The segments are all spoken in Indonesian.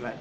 Right.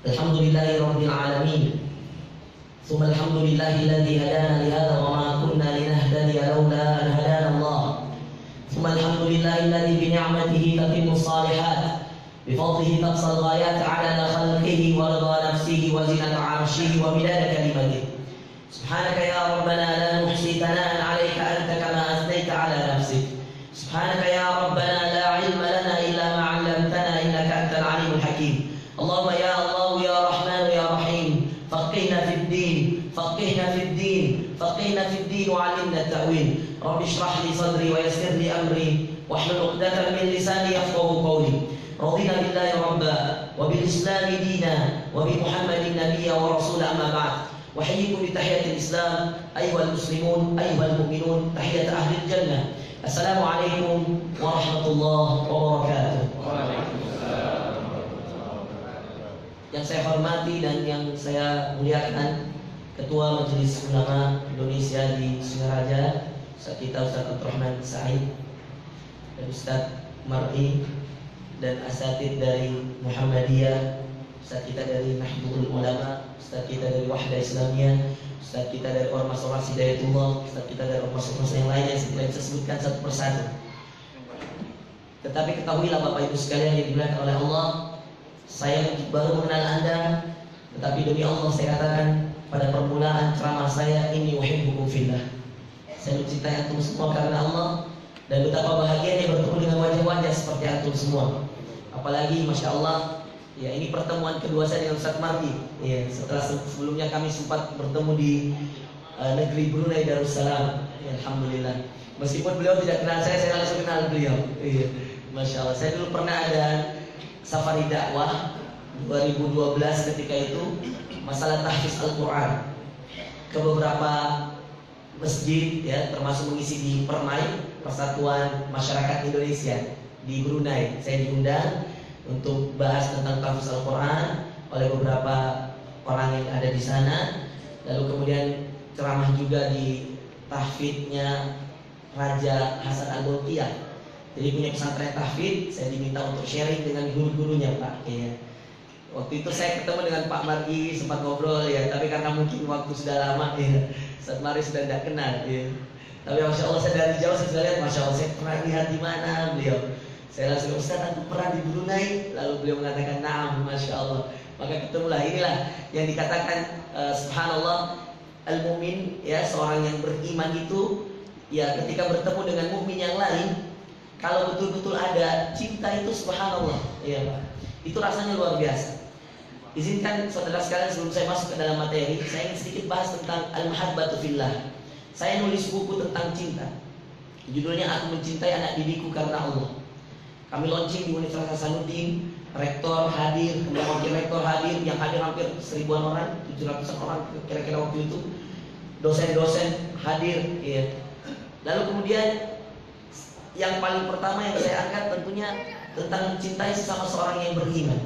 Alhamdulillahi Rabbil Alamin. Thumma alhamdulillahi alladhi hadana lihada wa ma kunna linahtadiya lawla an hadana Allah. Thumma alhamdulillahi alladhi bi ni'matihi tatimmu salihat, bi fadlihi taqsal ghayat ala khalqihi wa ridha nafsihi wa zinata 'arshihi wa midada kalimatihi. Subhanaka ya Rabbana la nuhsi thana'an 'alayka anta kama athnayta 'ala nafsik. Subhanaka ya Rabbana la 'ilma lana illa ma 'allamtana innaka antal 'alimul hakim. Allahumma ya Allah ya Rahman ya Rahim, faqihna fid din, faqihna fid din, faqihna fid din wa 'allimna at-ta'wil. Rabbi shrah li sadri wa yassir li amri wahlul 'uqdatam min lisani yafqahu qawli. Radina billahi rabba wa bil islam dina wa bi Muhammadin nabiyya wa rasula, amma ba'd. Uhayyikum bi tahiyatil Islam ayyuhal muslimun ayyuhal mu'minun, tahiyat ahli jannah. Assalamu alaikum warahmatullahi wabarakatuh. Yang saya hormati dan yang saya muliakan, Ketua Majelis Ulama Indonesia di Singaraja, Ustaz kita Ustaz Abdurrahman Said, dan Ustaz Mar'i, dan asatid dari Muhammadiyah, Ustaz kita dari Nahdlatul Ulama, Ustaz kita dari Wahda Islamiyah, Ustaz kita dari Ormas-Ormas Hidayatullah, Ustaz kita dari Ormas-Ormas yang lain yang saya bisa sebutkan satu persatu. Tetapi ketahuilah Bapak Ibu sekalian yang dimuliakan oleh Allah, saya baru mengenal Anda, tetapi demi Allah saya katakan pada permulaan ceramah saya, ini uhibbukum fillah. Saya mencintai antum semua karena Allah, dan betapa bahagianya bertemu dengan wajah-wajah seperti antum semua. Apalagi Masya Allah, ya ini pertemuan kedua saya dengan Ustaz Mar'i. Ya, setelah sebelumnya kami sempat bertemu di negeri Brunei Darussalam. Ya, Alhamdulillah. Meskipun beliau tidak kenal saya langsung kenal beliau. Iya, Masya Allah. Saya dulu pernah ada safari dakwah 2012 ketika itu masalah tahfiz Al-Quran ke beberapa masjid, ya, termasuk mengisi di Permai, Persatuan Masyarakat Indonesia di Brunei. Saya diundang untuk bahas tentang tahfiz Al-Quran oleh beberapa orang yang ada di sana. Lalu kemudian ceramah juga di tahfidnya Raja Hasan Al-Bolkiah. Jadi punya pesantren tahfidz, saya diminta untuk sharing dengan guru-gurunya Pak. Ya. Waktu itu saya ketemu dengan Pak Mar'i, sempat ngobrol ya, tapi karena mungkin waktu sudah lama ya, Ustaz Mar'i sudah tidak kenal ya. Tapi Masya Allah saya dari jauh saya sudah lihat, Masya Allah saya pernah lihat di mana beliau. Saya langsung, Ustaz aku pernah di Brunei. Lalu beliau mengatakan, na'am, Masya Allah. Maka ketemulah, inilah yang dikatakan subhanallah, al-mu'min, ya, seorang yang beriman itu, ya, ketika bertemu dengan mukmin yang lain, kalau betul-betul ada cinta itu subhanallah, ya Pak, itu rasanya luar biasa. Izinkan saudara sekalian sebelum saya masuk ke dalam materi, saya ingin sedikit bahas tentang al-mahabbatu fillah. Saya nulis buku tentang cinta. Judulnya Aku Mencintai Anak Didikku Karena Allah. Kami launching di Universitas Hasanuddin, rektor hadir, kemudian wakil rektor hadir, yang hadir hampir 1000-an orang, 700-an orang kira-kira waktu itu. Dosen-dosen hadir, ya. Lalu kemudian yang paling pertama yang saya angkat tentunya tentang mencintai sesama seorang yang beriman.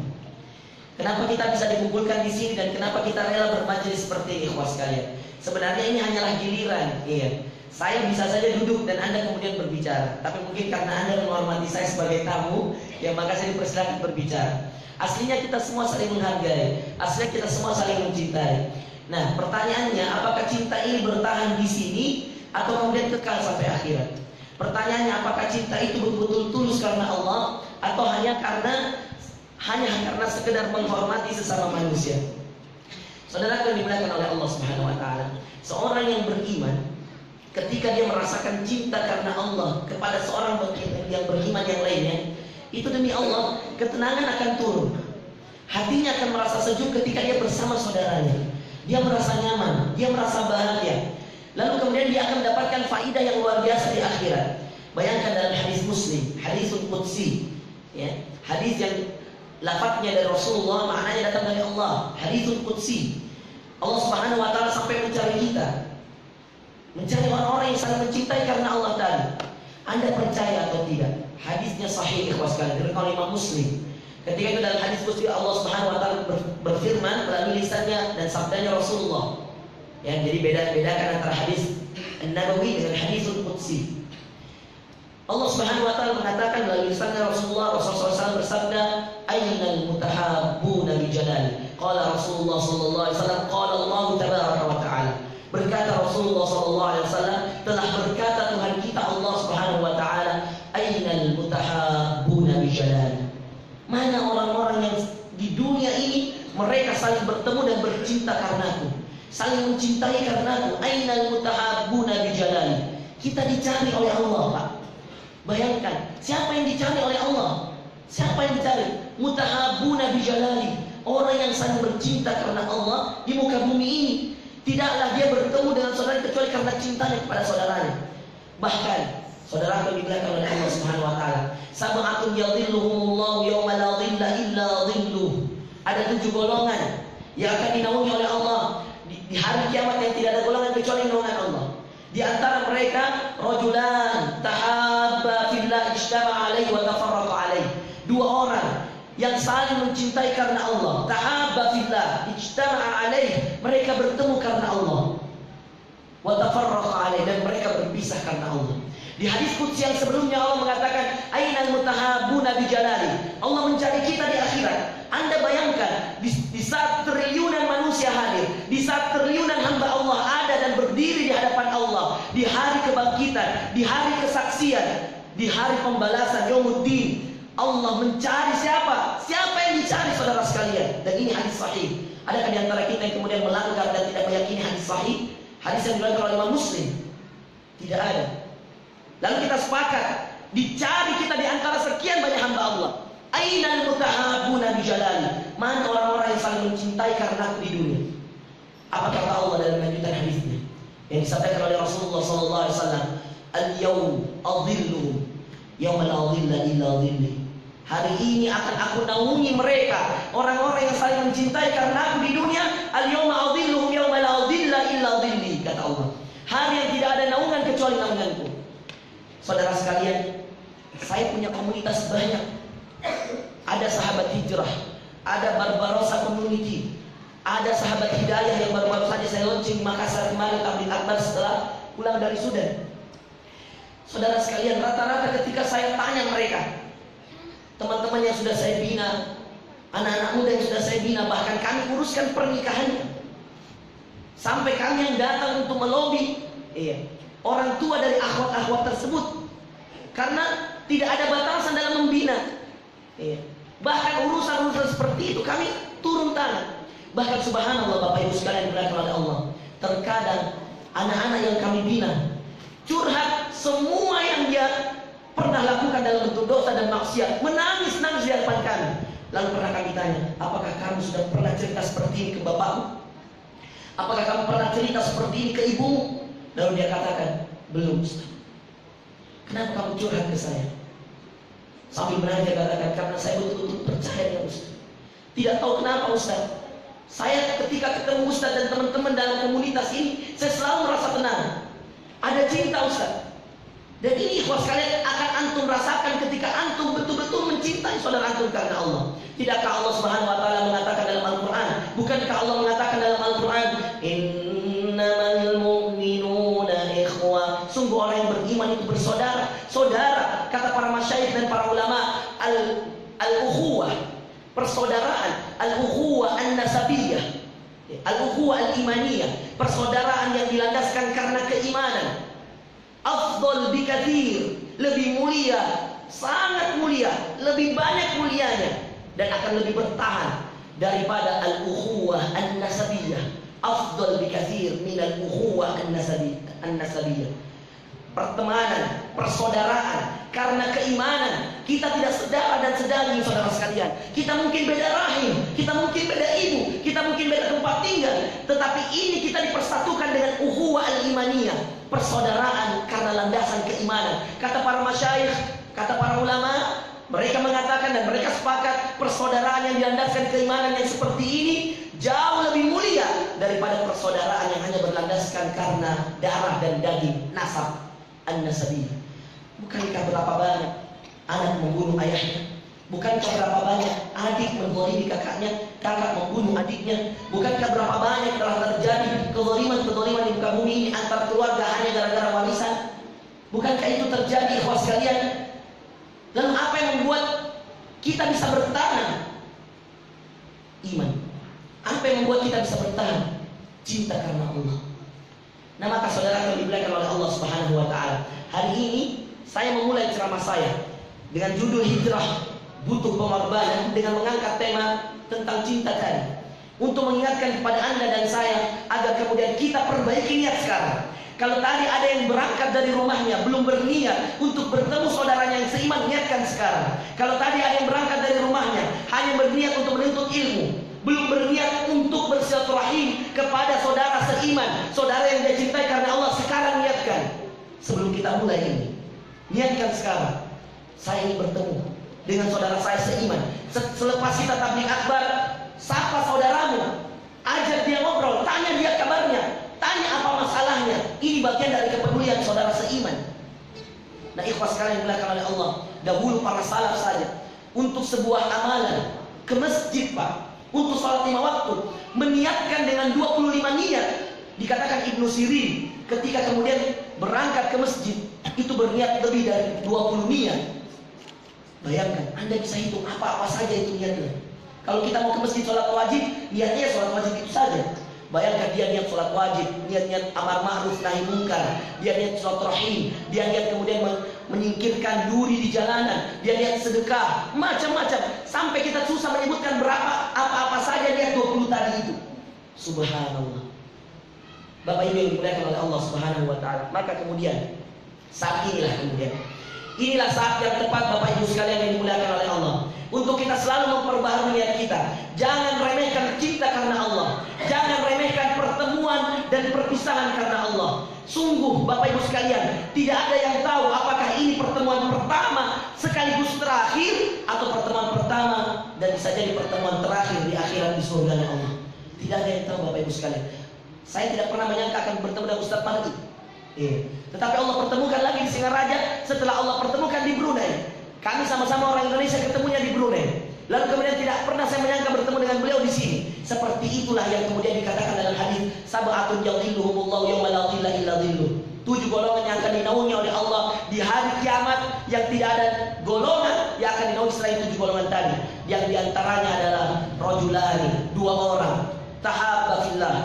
Kenapa kita bisa dikumpulkan di sini dan kenapa kita rela bermajelis seperti ini, ikhwas sekalian? Sebenarnya ini hanyalah giliran, iya. Saya bisa saja duduk dan Anda kemudian berbicara, tapi mungkin karena Anda menghormati saya sebagai tamu, ya maka saya dipersilakan berbicara. Aslinya kita semua saling menghargai, aslinya kita semua saling mencintai. Nah, pertanyaannya, apakah cinta ini bertahan di sini atau kemudian kekal sampai akhirat? Pertanyaannya, apakah cinta itu betul-betul tulus karena Allah atau hanya karena sekedar menghormati sesama manusia? Saudara yang dimuliakan oleh Allah Subhanahu wa taala, seorang yang beriman ketika dia merasakan cinta karena Allah kepada seorang yang beriman yang lainnya, itu demi Allah ketenangan akan turun. Hatinya akan merasa sejuk ketika dia bersama saudaranya. dia merasa nyaman, dia merasa bahagia. Lalu kemudian dia akan mendapatkan faidah yang luar biasa di akhirat. Bayangkan dalam hadis Muslim, hadisul qudsi, ya, hadis yang lafadznya dari Rasulullah, maknanya datang dari Allah. Hadisul qudsi. Allah Subhanahu wa taala sampai mencari kita. Mencari orang-orang yang saling mencintai karena Allah tadi. Anda percaya atau tidak? Hadisnya sahih ikhwas sekalian, diriwayatkan Imam Muslim. Ketika itu dalam hadis Qudsi Allah Subhanahu wa taala berfirman melalui lisannya dan sabdanya Rasulullah. Ya, jadi bedakan antara hadis An-Nabawi dengan hadisul Qudsi. Allah Subhanahu wa taala mengatakan melalui lisannya Rasulullah SAW bersabda, "Ainal mutahabbuna bi jalali?" Qala Rasulullah sallallahu alaihi wasallam, qala Allah tabaraka wa taala. Berkata Rasulullah sallallahu alaihi wasallam, telah berkata Tuhan kita Allah Subhanahu wa taala, "Ainal mutahabbuna bi jalali?" Mana orang-orang yang di dunia ini mereka saling bertemu dan bercinta karenaku, saling mencintai karenaku. Ainal mutahabbuna bi jalali? Kita dicari oleh Allah, Pak. Bayangkan, siapa yang dicari oleh Allah? Siapa yang dicari? Mutahabbuna bi jalali. Orang yang saling bercinta karena Allah di muka bumi ini. Tidaklah dia bertemu dengan saudara kecuali karena cintanya kepada saudaranya. Bahkan saudara yang dimuliakan oleh Allah Subhanahu wa taala, sab'atun yadhilluhumullahu yawma la dhilla illa dhilluh. Ada 7 golongan yang akan dinaungi oleh Allah di hari kiamat yang tidak ada golongan kecuali naungan Allah. Di antara mereka rajulan tahabba fillah ijtama'a alaihi wa tafarraqa alaihi. 2 orang yang saling mencintai karena Allah. Tahabba fillah ijtama'a alaihi, mereka bertemu karena Allah. Wa tafarraqa alaihi, dan mereka berpisah karena Allah. Di hadis qudsi yang sebelumnya Allah mengatakan, ainal mutahabbuna bi jalali. Allah mencari kita di akhirat. Anda bayangkan di saat triliunan manusia hadir, di saat triliunan hamba Allah ada dan berdiri di hadapan Allah, di hari kebangkitan, di hari kesaksian, di hari pembalasan yaumuddin, Allah mencari siapa? Siapa yang dicari, saudara sekalian? Dan ini hadis sahih. Adakah di antara kita yang kemudian melanggar dan tidak meyakini hadis sahih? Hadis yang diriwayatkan oleh Imam Muslim? Tidak ada. Lalu kita sepakat dicari kita di antara sekian banyak hamba Allah. Ainal mutahabbuna bi jalali? Mana orang-orang yang saling mencintai karena aku di dunia? Apa kata Allah dalam lanjutan hadisnya yang disampaikan oleh Rasulullah sallallahu alaihi wasallam? Al-yawm adhilluhum yawma la dhilla illa dhilli. Hari ini akan aku naungi mereka, orang-orang yang saling mencintai karena aku di dunia. Al-yawma adhilluhum yawma la dhilla illa dhilli, kata Allah. Hari yang tidak ada naungan kecuali naunganku. Saudara sekalian, saya punya komunitas banyak. Ada sahabat hijrah, ada Barbarossa Community, ada sahabat hidayah yang baru-baru saja saya launching di Makassar kemarin, tabligh akbar setelah pulang dari Sudan. Saudara sekalian, rata-rata ketika saya tanya mereka, teman-teman yang sudah saya bina, anak-anak muda yang sudah saya bina, bahkan kami uruskan pernikahannya, sampai kami yang datang untuk melobi orang tua dari akhwat-akhwat tersebut, karena tidak ada batasan dalam membina. Bahkan urusan-urusan seperti itu kami turun tangan. Bahkan subhanallah Bapak Ibu sekalian dimuliakan oleh Allah, terkadang anak-anak yang kami bina curhat semua yang dia pernah lakukan dalam bentuk dosa dan maksiat, menangis-nangis di hadapan kami. Lalu pernah kami tanya, apakah kamu sudah pernah cerita seperti ini ke bapakmu? Apakah kamu pernah cerita seperti ini ke ibumu? Lalu dia katakan, belum Ustaz. Kenapa kamu curhat ke saya? Sambil menangis dia katakan, karena saya betul-betul percaya ya Ustaz. Tidak tahu kenapa Ustaz, saya ketika ketemu Ustaz dan teman-teman dalam komunitas ini, saya selalu merasa tenang. Ada cinta Ustaz. Dan ini ikhwas sekalian akan antum rasakan ketika antum betul-betul mencintai saudara antum karena Allah. Tidakkah Allah Subhanahu wa taala mengatakan dalam Al-Qur'an? Bukankah Allah mengatakan dalam Al-Qur'an, innamal mu'minuna ikhwah? Sungguh orang yang beriman itu bersaudara. Saudara, kata para masyayikh dan para ulama, al-ukhuwah, persaudaraan, al-ukhuwah an-nasabiyyah, al-ukhuwah al-imaniyah, persaudaraan yang dilandaskan karena keimanan. Afdal bikathir, lebih mulia, sangat mulia, lebih banyak mulianya, dan akan lebih bertahan daripada al-ukhuwah an-nasabiyyah. Afdal bikathir min al-ukhuwah an-nasabiyyah. pertemanan, persaudaraan, karena keimanan. Kita tidak sedarah dan sedaging, saudara sekalian. Kita mungkin beda rahim, kita mungkin beda ibu, kita mungkin beda tempat tinggal, tetapi ini kita dipersatukan dengan ukhuwah al-imaniyah, persaudaraan karena landasan keimanan. Kata para masyayikh, kata para ulama, mereka mengatakan dan mereka sepakat, persaudaraan yang dilandaskan keimanan yang seperti ini jauh lebih mulia daripada persaudaraan yang hanya berlandaskan karena darah dan daging, nasab, an-nasabi. Bukankah berapa banyak anak membunuh ayahnya? Bukankah berapa banyak adik menzalimi kakaknya, kakak membunuh adiknya? Bukankah berapa banyak telah terjadi kezaliman-kezaliman di muka bumi ini antar keluarga hanya gara-gara warisan? Bukankah itu terjadi, ikhwas sekalian? Lalu apa yang membuat kita bisa bertahan? Iman. Apa yang membuat kita bisa bertahan? Cinta karena Allah. Nah, maka saudara yang dimuliakan oleh Allah Subhanahu wa taala, hari ini saya memulai ceramah saya dengan judul Hijrah Butuh Pengorbanan, dengan mengangkat tema tentang cinta tadi, untuk mengingatkan kepada Anda dan saya agar kemudian kita perbaiki niat sekarang. Kalau tadi ada yang berangkat dari rumahnya belum berniat untuk bertemu saudaranya yang seiman, niatkan sekarang. Kalau tadi ada yang berangkat dari rumahnya hanya berniat untuk menuntut ilmu, belum berniat untuk bersilaturahim kepada saudara seiman, saudara yang dia cintai karena Allah, sekarang niatkan. Sebelum kita mulai ini, niatkan sekarang. Saya ingin bertemu dengan saudara saya seiman. Selepas kita tabligh akbar, sapa saudaramu, ajak dia ngobrol, tanya dia kabarnya, tanya apa masalahnya. Ini bagian dari kepedulian saudara seiman. Nah, ikhwas sekalian dimuliakan oleh Allah, dahulu para salaf saja untuk sebuah amalan ke masjid, Pak, untuk sholat 5 waktu, meniatkan dengan 25 niat. Dikatakan Ibnu Sirin ketika kemudian berangkat ke masjid itu berniat lebih dari 20 niat. Bayangkan, Anda bisa hitung apa-apa saja itu niatnya. Kalau kita mau ke masjid sholat wajib, niatnya sholat wajib itu saja. Bayangkan, dia niat sholat wajib, niat amar ma'ruf nahi mungkar, dia niat sholat rahim, dia niat kemudian menyingkirkan duri di jalanan, dia niat sedekah, macam-macam, sampai kita susah menyebutkan berapa, apa-apa saja niat 20 tadi itu. Subhanallah. Bapak Ibu yang dimuliakan oleh Allah Subhanahu wa taala. Maka kemudian saat inilah saat yang tepat, Bapak Ibu sekalian yang dimuliakan oleh Allah, untuk kita selalu memperbaharui niat kita. Jangan remehkan cinta karena Allah, jangan remehkan pertemuan dan perpisahan karena Allah. Sungguh Bapak Ibu sekalian, tidak ada yang tahu apakah ini pertemuan pertama sekaligus terakhir, atau pertemuan pertama dan bisa jadi pertemuan terakhir di akhirat di surga Allah. Tidak ada yang tahu, Bapak Ibu sekalian. Saya tidak pernah menyangka akan bertemu dengan Ustaz Mardi. Tetapi Allah pertemukan lagi di Singaraja setelah Allah pertemukan di Brunei. Kami sama-sama orang Indonesia ketemunya di Brunei. Lalu kemudian tidak pernah saya menyangka bertemu dengan beliau di sini. Seperti itulah yang kemudian dikatakan dalam hadis, sab'atun yadhilluhumullahu yawma la dhilla illa dhilluh. 7 golongan yang akan dinaungi oleh Allah di hari kiamat, yang tidak ada golongan yang akan dinaungi selain 7 golongan tadi. Yang diantaranya adalah rajulani, 2 orang, tahabba fillah,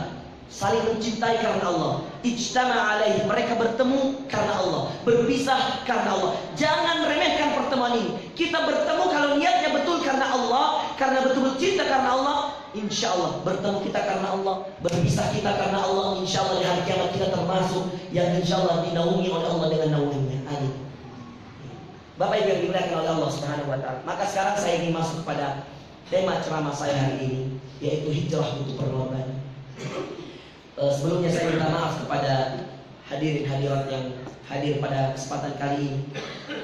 saling mencintai karena Allah, ijtama alaih, mereka bertemu karena Allah, berpisah karena Allah. Jangan remehkan pertemuan ini. Kita bertemu kalau niatnya betul karena Allah, karena betul cinta karena Allah, insya Allah bertemu kita karena Allah, berpisah kita karena Allah. Insya Allah di hari kiamat kita termasuk yang insya Allah dinaungi oleh Allah dengan naungannya. Amin. Bapak Ibu yang dimuliakan oleh Allah Subhanahu wa taala. Maka sekarang saya ingin masuk pada tema ceramah saya hari ini, yaitu hijrah butuh pengorbanan. Sebelumnya saya minta maaf kepada hadirin hadirat yang hadir pada kesempatan kali ini.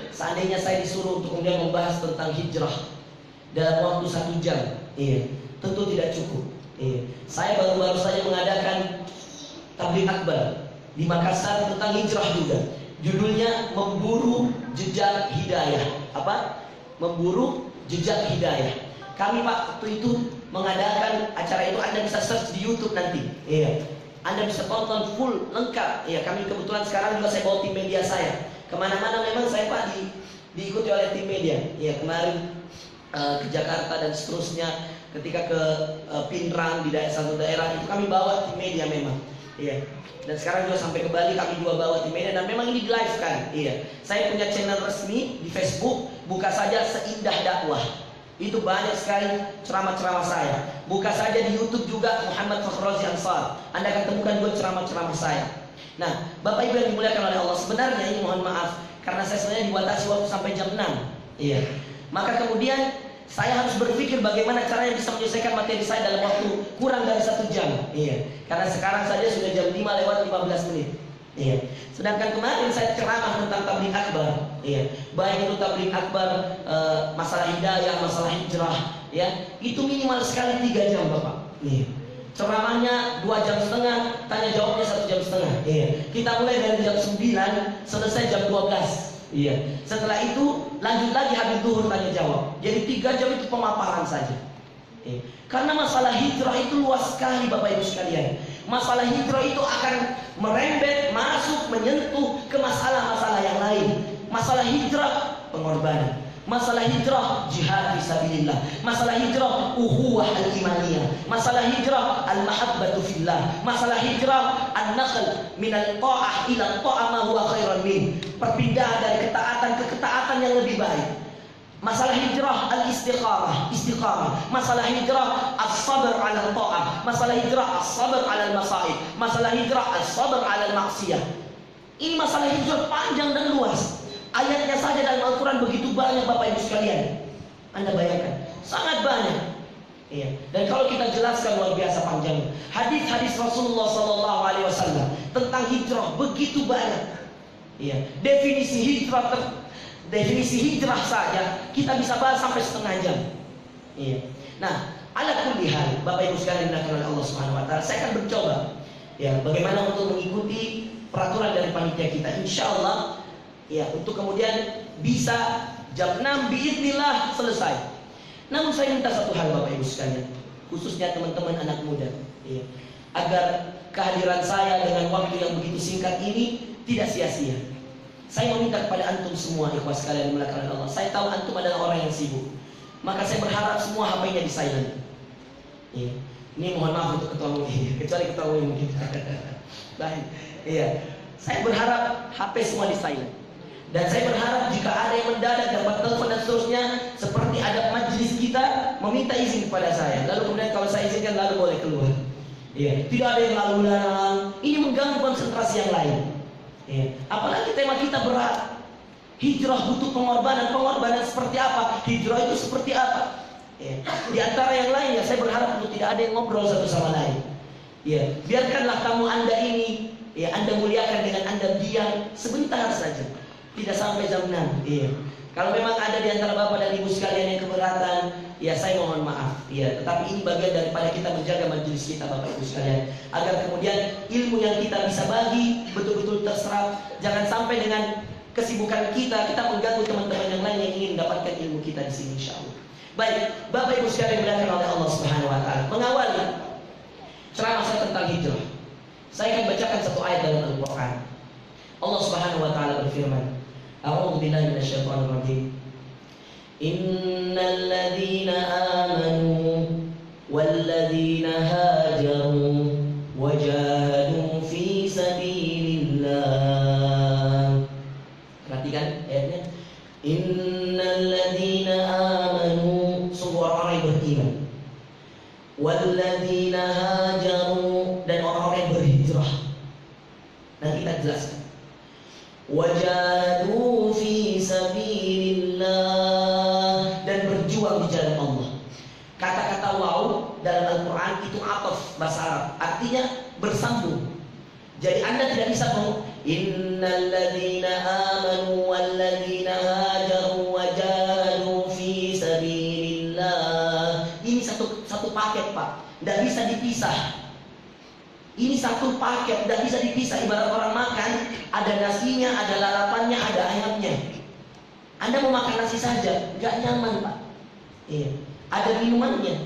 Seandainya saya disuruh untuk kemudian membahas tentang hijrah dalam waktu 1 jam, tentu tidak cukup. Saya baru-baru saja mengadakan tabligh akbar di Makassar tentang hijrah juga. Judulnya Memburu Jejak Hidayah. Apa? Memburu Jejak Hidayah. Kami Pak waktu itu mengadakan acara itu, Anda bisa search di YouTube nanti. Anda bisa tonton full lengkap. Kami kebetulan sekarang juga saya bawa tim media saya kemana-mana. Memang saya Pak diikuti oleh tim media. Kemarin ke Jakarta dan seterusnya, ketika ke Pinrang di satu daerah itu kami bawa tim media memang. Dan sekarang juga sampai ke Bali kami juga bawa tim media, dan memang ini di live kan. Saya punya channel resmi di Facebook, buka saja Seindah Dakwah. Itu banyak sekali ceramah-ceramah saya. Buka saja di YouTube juga Muhammad Fakhrozi Ansar, Anda akan temukan juga ceramah-ceramah saya. Nah, Bapak Ibu yang dimuliakan oleh Allah, sebenarnya ini mohon maaf karena saya sebenarnya dibatasi waktu sampai jam 6. Iya. Maka kemudian saya harus berpikir bagaimana caranya bisa menyelesaikan materi saya dalam waktu kurang dari 1 jam. Iya. Karena sekarang saja sudah jam 5 lewat 15 menit. Iya. Sedangkan kemarin saya ceramah tentang tabligh akbar. Iya. Baik itu tabligh akbar, masalah hidayah, masalah hijrah, ya. Itu minimal sekali 3 jam, Bapak. Iya. Ceramahnya 2,5 jam, tanya jawabnya 1,5 jam. Iya. Kita mulai dari jam 9, selesai jam 12. Iya. Setelah itu lanjut lagi habis zuhur tanya jawab. Jadi 3 jam itu pemaparan saja. Iya. Karena masalah hijrah itu luas sekali Bapak Ibu sekalian. Masalah hijrah itu akan merembet, masuk, menyentuh ke masalah-masalah yang lain. Masalah hijrah pengorbanan. Masalah hijrah jihad fisabilillah. Masalah hijrah uhuwah al-imaniyah. Masalah hijrah al-mahabbatu fillah. Masalah hijrah an-naql minal ta'ah ila ta'ah ma huwa khairan min. Perpindahan dari ketaatan ke ketaatan yang lebih baik. Masalah hijrah al-istiqamah, istiqamah. Masalah hijrah as-sabr 'ala ta'ah. Masalah hijrah as-sabr 'ala al-masa'ib. Masalah hijrah as-sabr 'ala al-ma'siyah. Ini masalah hijrah panjang dan luas. Ayatnya saja dalam Al-Quran begitu banyak Bapak Ibu sekalian. Anda bayangkan, sangat banyak. Iya. Dan kalau kita jelaskan luar biasa panjangnya. Hadis-hadis Rasulullah SAW tentang hijrah begitu banyak. Iya. Definisi hijrah saja kita bisa bahas sampai setengah jam. Iya. Nah, ala kulli hal, Bapak Ibu sekalian dimuliakan oleh Allah Subhanahu wa taala, saya akan mencoba ya bagaimana untuk mengikuti peraturan dari panitia kita, insyaallah. Ya, untuk kemudian bisa jam 6 biiznillah selesai. Namun saya minta satu hal Bapak Ibu sekalian, khususnya teman-teman anak muda, ya, agar kehadiran saya dengan waktu yang begitu singkat ini tidak sia-sia. Saya meminta kepada antum semua ikhwas sekalian dimuliakan Allah. Saya tahu antum adalah orang yang sibuk. Maka saya berharap semua HP-nya di silent. Ya. Ini mohon maaf untuk ketua MUI, kecuali ketua MUI mungkin. Baik. Iya. Saya berharap HP semua di silent. Dan saya berharap jika ada yang mendadak dapat telepon dan seterusnya, seperti ada majelis kita meminta izin kepada saya. Lalu kemudian kalau saya izinkan lalu boleh keluar. Ya, tidak ada yang lalu-lalang. Ini mengganggu konsentrasi yang lain. Ya. Apalagi tema kita berat. Hijrah butuh pengorbanan. Pengorbanan seperti apa? Hijrah itu seperti apa? Ya. Di antara yang lain ya, saya berharap untuk tidak ada yang ngobrol satu sama lain. Ya, biarkanlah tamu Anda ini, ya, Anda muliakan dengan Anda diam sebentar saja. Tidak sampai jam 6. Iya. Kalau memang ada di antara Bapak dan Ibu sekalian yang keberatan, ya saya mohon maaf. Ya, tetapi ini bagian daripada kita menjaga majelis kita Bapak Ibu sekalian, agar kemudian ilmu yang kita bisa bagi betul-betul terserap. Jangan sampai dengan kesibukan kita mengganggu teman-teman yang lain yang ingin mendapatkan ilmu kita di sini insyaallah. Baik, Bapak Ibu sekalian dimuliakan oleh Allah Subhanahu wa taala. Mengawali ceramah saya tentang hijrah, saya akan bacakan satu ayat dalam Al-Qur'an. Allah Subhanahu wa taala berfirman, A'udzu billahi minasyaitonir rajim. Innal ladzina amanu wal ladzina hajaru wajahadu fi sabilillah. Perhatikan ayatnya. Innal ladzina amanu, sungguh orang-orang yang beriman. Wal ladzina hajaru, dan orang-orang yang berhijrah. Nanti kita jelaskan. Wajadu fi sabilillah, dan berjuang di jalan Allah. Kata-kata waw dalam Al-Quran itu ataf bahasa Arab, artinya bersambung. Jadi Anda tidak bisa ngomong innal ladzina amanu wal ladzina hajaru wajadu fi sabilillah. Ini satu paket, Pak. Tidak bisa dipisah. Ini satu paket, tidak bisa dipisah. Ibarat orang makan, ada nasinya, ada lalapannya, ada ayamnya. Anda mau makan nasi saja, nggak nyaman Pak. Iya. Ada minumannya,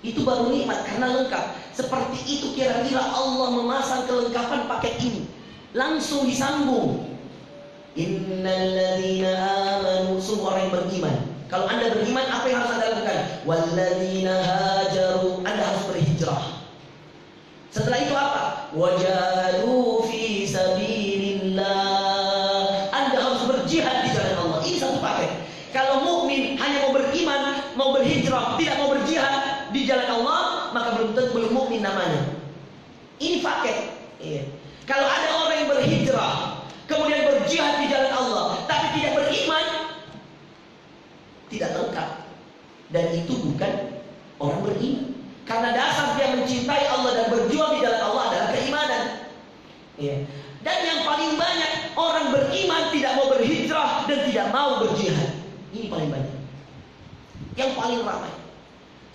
itu baru nikmat karena lengkap. Seperti itu kira-kira Allah memasang kelengkapan paket ini, langsung disambung. Innal ladzina amanu, semua orang yang beriman. Kalau Anda beriman, apa yang harus Anda lakukan? Walladzina hajaru, Anda harus berhijrah. Setelah itu apa? Wajadu fi sabilillah, Anda harus berjihad di jalan Allah. Ini satu paket. Kalau mukmin hanya mau beriman, mau berhijrah, tidak mau berjihad di jalan Allah, maka belum tentu belum mukmin namanya. Ini paket. Iya. Kalau ada orang yang berhijrah, kemudian berjihad di jalan Allah, tapi tidak beriman, tidak lengkap. Dan itu bukan orang beriman. Karena dasar dia mencintai Allah dan berjuang di jalan Allah adalah keimanan. Ya. Dan yang paling banyak orang beriman tidak mau berhijrah dan tidak mau berjihad. Ini paling banyak. Yang paling ramai.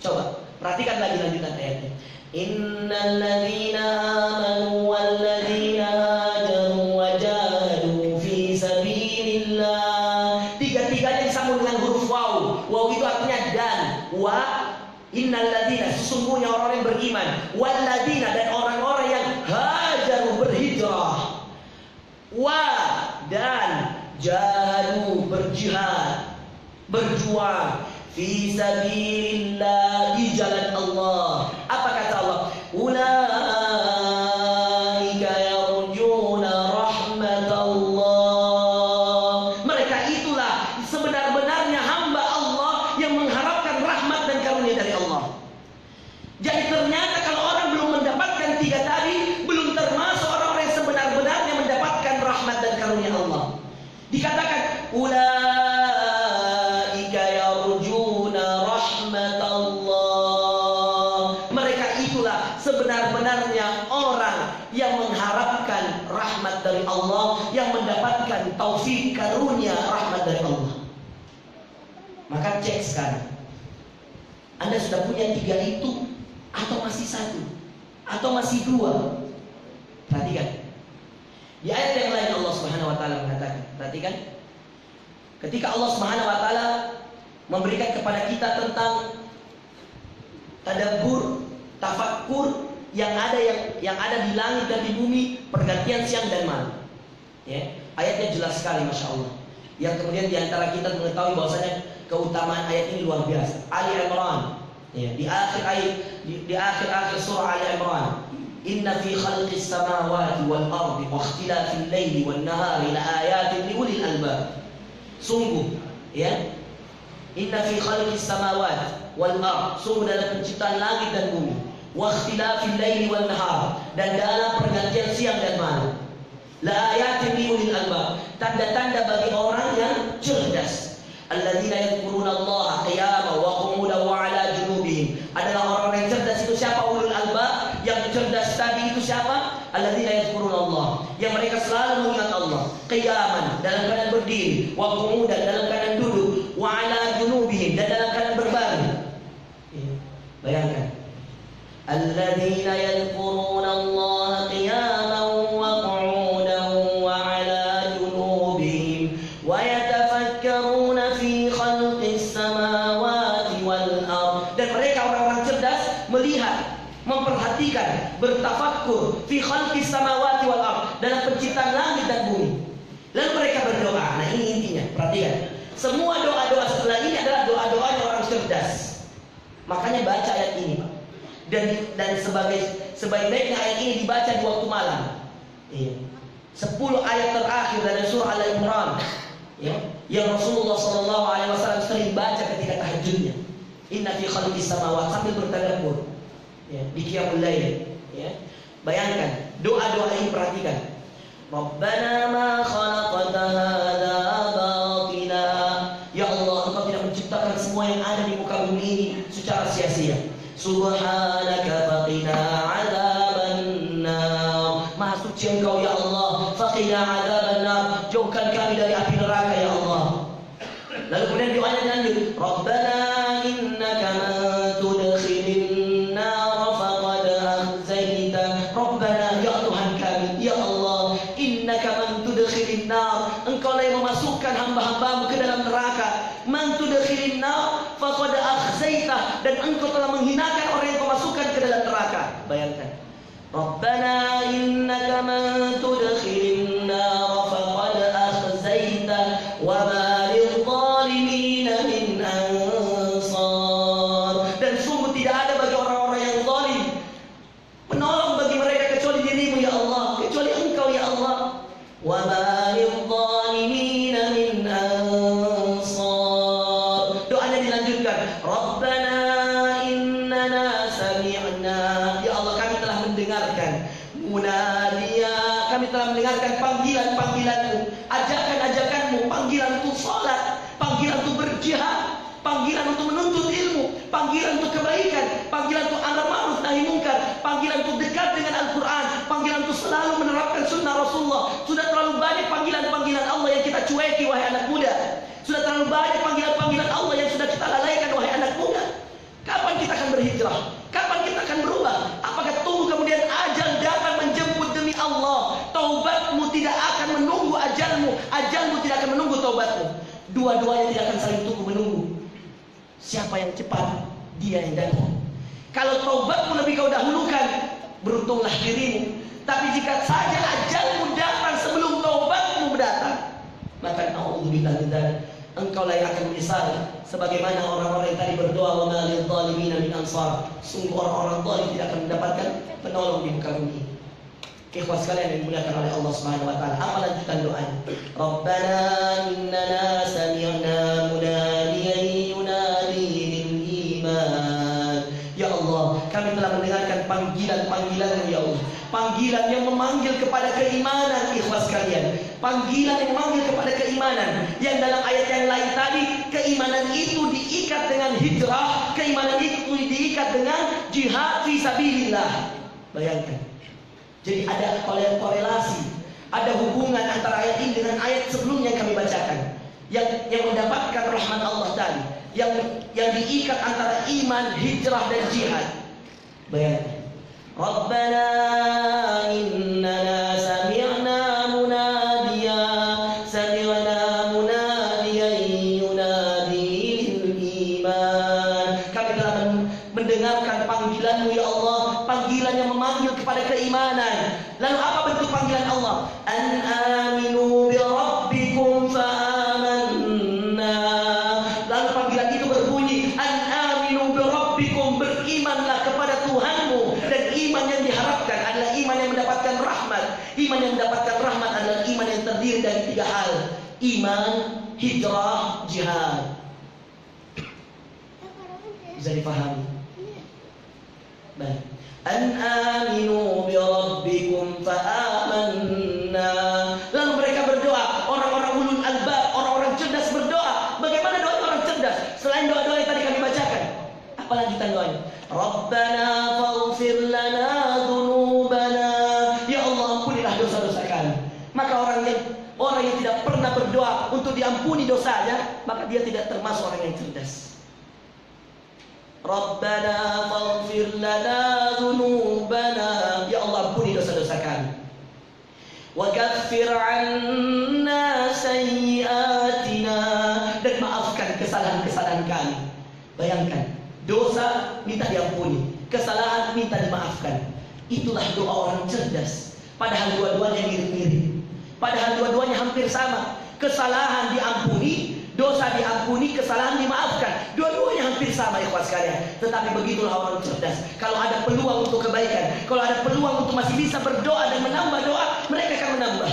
Coba perhatikan lagi lanjutan ayatnya. Innal ladzina amanu wal ladzina hajaru wa jahadu fi sabilillah. Tiga-tiganya disambung dengan huruf waw. Waw itu artinya dan. Wa innal ladzina, sesungguhnya orang yang beriman, wal ladzina, dan orang-orang yang hajaru berhijrah, wa dan jahadu berjihad, berjuang, fi sabilillah, di jalan Allah. Apa kata Allah? Ulaika yarjuna rahmatallah. Mereka itulah sebenar-benarnya hamba Allah yang mengharapkan rahmat dan karunia dari Allah. Jadi ternyata kalau orang belum mendapatkan tiga tadi, belum termasuk orang-orang yang sebenar-benarnya mendapatkan rahmat dan karunia Allah. Dikatakan ulaika yarjuna rahmatallah. Mereka itulah sebenar-benarnya orang yang mengharapkan rahmat dari Allah, yang mendapatkan taufik karunia rahmat dari Allah. Maka cek sekarang, Anda sudah punya tiga itu, atau masih satu, atau masih dua? Perhatikan. Di ayat yang lain Allah Subhanahu wa taala mengatakan, perhatikan. Ketika Allah Subhanahu wa taala memberikan kepada kita tentang tadabbur, tafakkur yang ada di langit dan di bumi, pergantian siang dan malam. Ya, ayatnya jelas sekali, masya Allah. Yang kemudian diantara kita mengetahui bahwasanya keutamaan ayat ini luar biasa. Ali Imran, ya, di akhir ayat, di akhir surah Ali Imran, inna fi khalqis samawati wal ardi wa ikhtilafil laili wan nahari la ayatin li ulil albab. Sungguh, ya, inna fi khalqis samawati wal ardi, sungguh dalam penciptaan langit dan bumi, wa ikhtilafil laili wan nahar, dan dalam pergantian siang dan malam, la ayatin li ulil albab, tanda-tanda bagi orang yang cerdas. Alladzina yadhkuruna Allah qiyaman wa qu'udan wa 'ala junubihim. Adalah orang-orang yang cerdas. Itu siapa? Ulul albab. Yang cerdas tadi itu siapa? Alladzina yadhkuruna Allah, yang mereka selalu mengingat Allah, qiyaman, dalam keadaan berdiri, wa qu'udan, dalam keadaan duduk, wa 'ala junubihim, dan dalam keadaan berbaring. Bayangkan, alladzina yadhkuruna Allah qiyaman wa qu'udan wa 'ala junubihim wa yatafakkaruna fi khalqis samawati wal ard. Dan mereka orang-orang cerdas melihat, memperhatikan, bertafakkur fi khalqis samawati wal ard, dalam penciptaan langit dan bumi. Lalu mereka berdoa. Nah, ini intinya, perhatikan. Semua doa-doa setelah ini adalah doa-doa orang cerdas. Makanya baca ayat ini, Pak. Dan sebaik-baiknya ayat ini dibaca di waktu malam. Iya. 10 ayat terakhir dari surah Al-Imran, ya, yang Rasulullah SAW sering baca ketika tahajudnya. Inna fi khalqis samawati, sambil bertadabbur, ya, di qiyamul lail, ya. Bayangkan doa-doa ini, perhatikan. Rabbana ma khalaqta hadza batila. Ya Allah, Engkau tidak menciptakan semua yang ada di muka bumi ini secara sia-sia. Subhanaka faqina adzabannar. Maha suci Engkau ya Allah, faqina adzabannar, jauhkan kami dari api neraka ya Allah. Lalu kemudian doanya lanjut, Rabbana innaka man tudkhilin nar faqad akhzaita. Rabbana, ya Tuhan kami, ya Allah, innaka man tudkhilin nar, Engkau lah yang memasukkan hamba-hambamu ke dalam neraka. Man tudkhilin nar faqad akhzaita, dan Engkau telah menghinakan orang yang Kau masukkan ke dalam neraka. Bayangkan, Rabbana innaka man tudkhilin nar faqad akhzaita wa ma lidh-dhalimin min ansar. Dan sungguh tidak ada bagi orang-orang yang zalim penolong bagi mereka kecuali dirimu ya Allah, kecuali Engkau ya Allah. Wa ma lidh-dhalimin min ansar. Doanya dilanjutkan, Rabbana innana sami'na, ya Allah kami telah mendengarkan munadiya, kami telah mendengarkan panggilan-panggilanmu, ajakan-ajakanmu, panggilan untuk sholat, panggilan untuk berjihad, panggilan untuk menuntut ilmu, panggilan untuk kebaikan, panggilan untuk amar ma'ruf nahi munkar, panggilan untuk dekat dengan Al-Quran, panggilan untuk selalu menerapkan sunnah Rasulullah. Sudah terlalu banyak panggilan-panggilan Allah yang kita cueki, wahai anak muda. Sudah terlalu banyak panggilan-panggilan Allah yang sudah kita lalaikan, wahai anak muda. Kapan kita akan berhijrah? Kapan kita akan berubah? Apakah tunggu kemudian ajal datang menjemput demi Allah? Taubatmu tidak akan menunggu ajalmu, ajalmu tidak akan menunggu taubatmu. Dua-duanya tidak akan saling tunggu menunggu. Siapa yang cepat, dia yang datang. Kalau taubatmu lebih kau dahulukan, beruntunglah dirimu. Tapi jika saja ajalmu datang sebelum taubatmu datang, maka na'udzubillah min dzalik, engkau yang akan menyesal. Sebagaimana orang-orang yang tadi berdoa, wa ma lil zalimin min ansar, sungguh orang-orang zalim tidak akan mendapatkan penolong di muka bumi. Ikhwas sekalian yang dimuliakan oleh Allah Subhanahu wa taala, apa lanjutan doanya? Rabbana innana sami'na munadiyan yunadi lil iman. Ya Allah, kami telah mendengarkan panggilan-panggilan-Mu ya Allah. Panggilan yang memanggil kepada keimanan, ikhwas sekalian. Panggilan yang memanggil kepada keimanan. Yang dalam ayat yang lain tadi, keimanan itu diikat dengan hijrah, keimanan itu diikat dengan jihad fi sabilillah. Bayangkan. Jadi ada korelasi, ada hubungan antara ayat ini dengan ayat sebelumnya yang kami bacakan. Yang mendapatkan rahmat Allah tadi, yang diikat antara iman, hijrah dan jihad. Bayangkan. Rabbana innana sami'na munadiyan yunadi lil iman. Kami telah mendengarkan panggilan-Mu ya Allah, panggilan yang memanggil kepada keimanan. Lalu apa bentuk panggilan Allah? An aminu bi rabbikum fa amanna. Lalu panggilan itu berbunyi, an aminu bi rabbikum, berimanlah kepada Tuhanmu. Dan iman yang diharapkan adalah iman yang mendapatkan rahmat. Iman yang mendapatkan rahmat adalah iman yang terdiri dari 3 hal: iman, hijrah, jihad. Bisa dipahami? Baik. An aminu bi rabbikum fa amanna. Lalu mereka berdoa, orang-orang ulul albab, orang-orang cerdas berdoa. Bagaimana doa orang cerdas? Selain doa-doa yang tadi kami bacakan, apa lanjutan doanya? Rabbana faghfir lana dzunubana. Ya Allah, ampunilah dosa-dosa kami. Maka orang yang tidak pernah berdoa untuk diampuni dosanya, maka dia tidak termasuk orang yang cerdas. Rabbana faghfir lana dzunubana. Ya Allah, ampuni dosa-dosa kami. Wa kaffir 'anna sayyi'atina. Dan maafkan kesalahan-kesalahan kami. Bayangkan, dosa minta diampuni, kesalahan minta dimaafkan. Itulah doa orang cerdas. Padahal dua-duanya mirip-mirip. Padahal dua-duanya hampir sama. Kesalahan diampuni, dosa diampuni, kesalahan dimaafkan. Dua-duanya hampir sama, ikhwas sekalian. Tetapi begitulah orang cerdas. Kalau ada peluang untuk kebaikan, kalau ada peluang untuk masih bisa berdoa dan menambah doa, mereka akan menambah.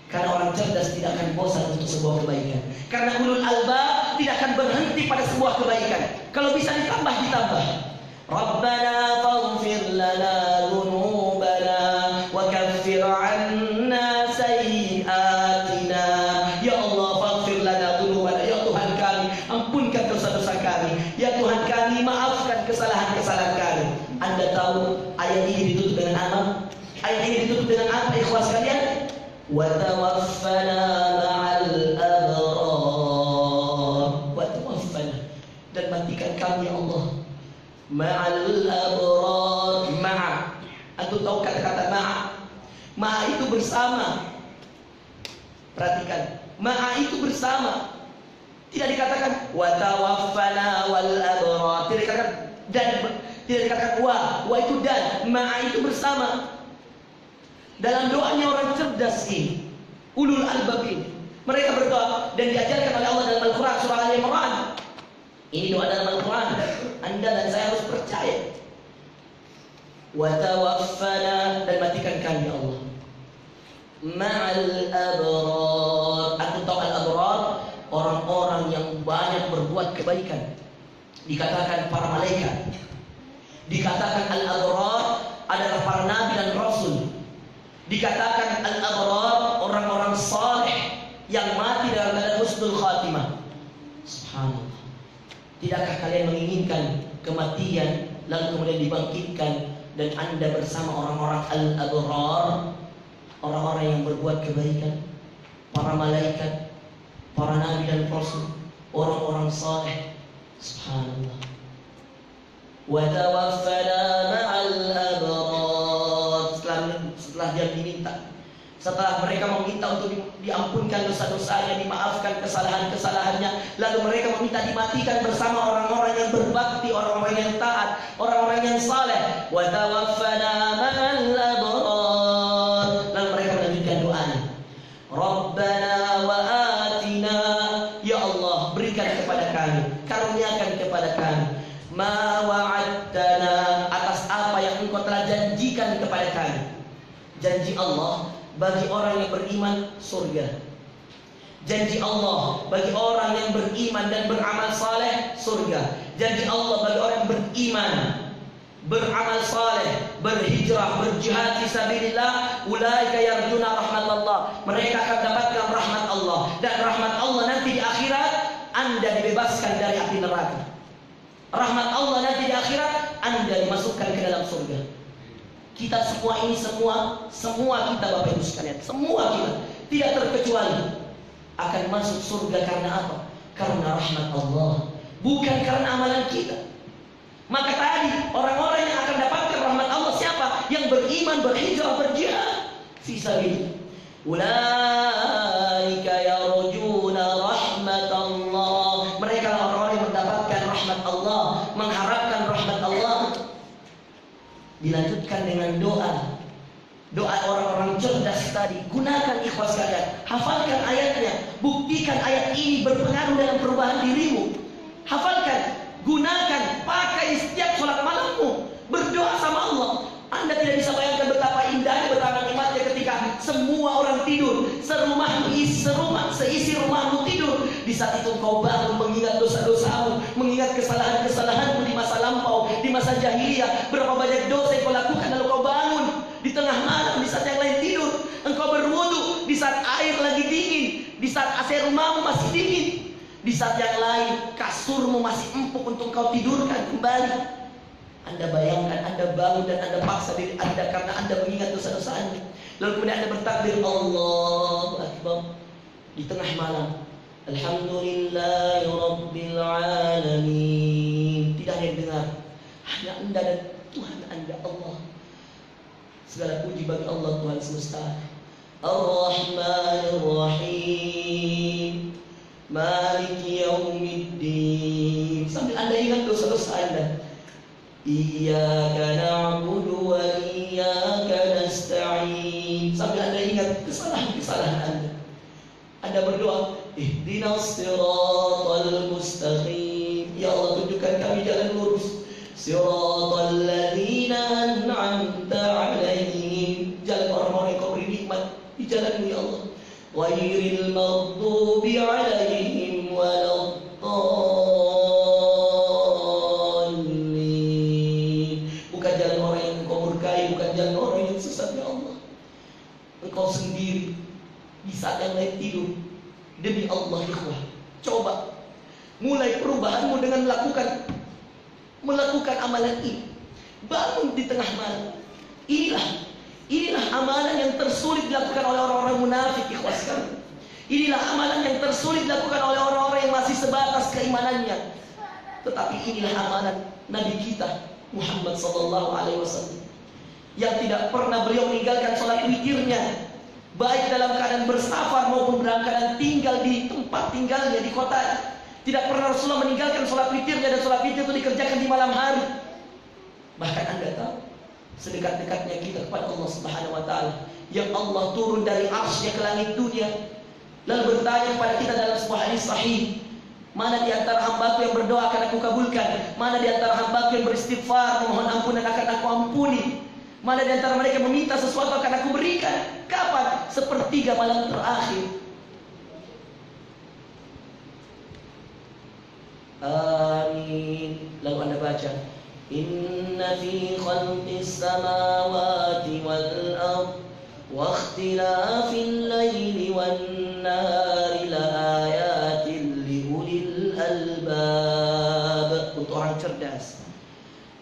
Karena orang cerdas tidak akan bosan untuk sebuah kebaikan. Karena ulul albab tidak akan berhenti pada sebuah kebaikan. Kalau bisa ditambah, ditambah. Rabbana faghfir lana dzunubana wa kaffir 'anna sayyi'atina. Ya Allah, faghfir lana dzunubana. Ya Tuhan kami, ampunkan dosa-dosa kami. Ya Tuhan kami, maafkan kesalahan-kesalahan kami. Anda tahu ayat ini ditutup dengan apa? Ayat ini ditutup dengan apa, ikhwas sekalian? Wa tawaffana ma'al abrar. Wa tawaffana, dan matikan kami ya Allah, ma'al abrar. Ma'a, antum tahu kata-kata ma'a? Ma'a itu bersama. Perhatikan, ma'a itu bersama. Tidak dikatakan wa tawaffana wal abrar, tidak dikatakan dan, tidak dikatakan wa itu dan, ma'a itu bersama. Dalam doanya orang cerdas ini, ulul albab ini, mereka berdoa dan diajarkan oleh Allah dalam Al-Quran surah Al-Imran. Ini doa dalam Al-Quran. Anda dan saya harus percaya. Wa tawaffana, dan matikan kami ya Allah, ma'al abrar. Anda tahu al-abrar, orang-orang yang banyak berbuat kebaikan. Dikatakan para malaikat. Dikatakan al-abrar adalah para nabi dan rasul. Dikatakan al-abrar, orang-orang saleh yang mati dalam keadaan husnul khatimah. Subhanallah. Tidakkah kalian menginginkan kematian lalu kemudian dibangkitkan dan Anda bersama orang-orang al-abrar, orang-orang yang berbuat kebaikan, para malaikat, para nabi dan rasul, orang-orang saleh. Subhanallah. Wa tawaffana ma'al abrar. Setelah dia diminta, setelah mereka meminta untuk diampunkan dosa-dosanya, dimaafkan kesalahan-kesalahannya, lalu mereka meminta dimatikan bersama orang-orang yang berbakti, orang-orang yang taat, orang-orang yang saleh. Wa tawaffana ma'al abrar. Lalu mereka melanjutkan doanya. Rabbana wa atina, ya Allah, berikan kepada kami, karuniakan kepada kami, ma wa'adtana, atas apa yang Engkau telah janjikan kepada kami. Janji Allah bagi orang yang beriman surga. Janji Allah bagi orang yang beriman dan beramal saleh surga. Janji Allah bagi orang yang beriman, beramal saleh, berhijrah, berjihad fi sabilillah, ulaika yarjuna rahmatallah. Mereka akan dapatkan rahmat Allah, dan rahmat Allah nanti di akhirat Anda dibebaskan dari api neraka. Rahmat Allah nanti di akhirat Anda dimasukkan ke dalam surga. Kita semua ini, semua kita Bapak Ibu sekalian, semua kita tidak terkecuali akan masuk surga karena apa? Karena rahmat Allah, bukan karena amalan kita. Maka tadi orang-orang yang akan dapatkan rahmat Allah siapa? Yang beriman, berhijrah, berjihad fi sabilillah. Ulaika yarjuna rahmatallah. Mereka orang-orang yang mendapatkan rahmat Allah, mengharapkan rahmat Allah. Dilanjutkan dengan doa. Doa orang-orang cerdas tadi. Gunakan ikhwas kalian. Hafalkan ayatnya. Buktikan ayat ini berpengaruh dalam perubahan dirimu. Hafalkan. Gunakan. Pakai setiap sholat malammu. Berdoa sama Allah. Anda tidak bisa bayangkan betapa indahnya, betapa nikmatnya ketika semua orang tidur. Seisi rumahmu tidur. Di saat itu kau bangun mengingat dosa-dosamu, mengingat kesalahan-kesalahanmu di masa lampau, di masa jahiliyah. Berapa banyak dosa yang kau lakukan lalu kau bangun di tengah malam, di saat yang lain tidur. Engkau berwudu di saat air lagi dingin, di saat AC rumahmu masih dingin, di saat yang lain kasurmu masih empuk untuk kau tidurkan kembali. Anda bayangkan, Anda bangun dan Anda paksa diri Anda karena Anda mengingat dosa-dosa Anda. Lalu kemudian Anda bertakbir Allahu Akbar di tengah malam. Alhamdulillahi Rabbil Alamin. Tidak ada yang dengar, hanya Anda dan Tuhan Anda Allah. Segala puji bagi Allah Tuhan semesta. Ar-Rahmanir Rahim, Maliki Yaumiddin. Sambil Anda ingat dosa-dosa Anda. Iyyaka na'budu wa iyyaka nasta'in. Sambil Anda ingat kesalahan-kesalahan Anda. Anda berdoa, ihdinas siratal mustaqim. Ya Allah, tunjukkan kami jalan lurus. Siratal ladzina an'amta 'alaihim. Jalan orang-orang yang Kau beri nikmat di jalan-Mu ya Allah. Ghairil maghdubi 'alaihim waladdallin. Bukan jalan orang yang Engkau murkai, bukan jalan orang yang sesat ya Allah. Engkau sendiri di saat yang lain tidur. Demi Allah ikhwah, coba mulai perubahanmu dengan melakukan amalan ini. Bangun di tengah malam. Inilah amalan yang tersulit dilakukan oleh orang-orang munafik ikhwah sekalian. Inilah amalan yang tersulit dilakukan oleh orang-orang yang masih sebatas keimanannya. Tetapi inilah amalan Nabi kita Muhammad sallallahu alaihi wasallam, yang tidak pernah beliau meninggalkan sholat witirnya, baik dalam keadaan bersafar maupun dalam keadaan tinggal di tempat tinggalnya di kota. Tidak pernah Rasulullah meninggalkan sholat witirnya, dan sholat witir itu dikerjakan di malam hari. Bahkan Anda tahu, sedekat-dekatnya kita kepada Allah Subhanahu wa taala, yang Allah turun dari arsy ke langit dunia lalu bertanya kepada kita dalam sebuah hadis sahih, mana di antara hambaku yang berdoa akan aku kabulkan, mana di antara hambaku yang beristighfar memohon ampunan akan aku ampuni, mana di antara mereka meminta sesuatu akan aku berikan. Kapan? Sepertiga malam terakhir. Amin. Lalu Anda baca, inna fi khalqis samawati wal ardh واختلاف الليل والنهار لآيات لأولي الألباب. Untuk orang cerdas.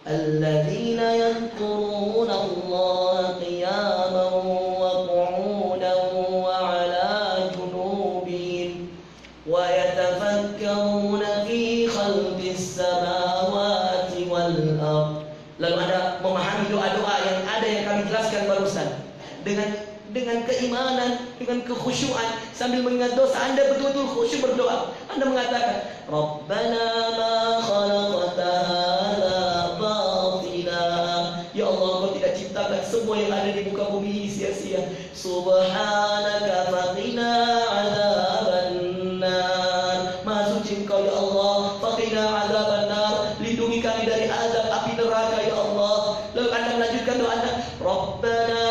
الذين يذكرون الله قياما وقعودا وعلى جنوبهم ويتفكرون في خلق السماوات والأرض. Lalu ada memahami doa-doa yang ada yang kami jelaskan barusan. Dengan keimanan, dengan kekhusyuan, sambil mengingat dosa, Anda betul-betul khusyuk berdoa. Anda mengatakan, Rabbana ma khalaqta hadza batila. Ya Allah, Kau tidak ciptakan semua yang ada di muka bumi ini sia-sia. Subhanaka faqina adzabannar. Maha suci Engkau ya Allah, faqina adzabannar. Lindungi kami dari azab api neraka ya Allah. Lalu Anda melanjutkan doa Anda, Rabbana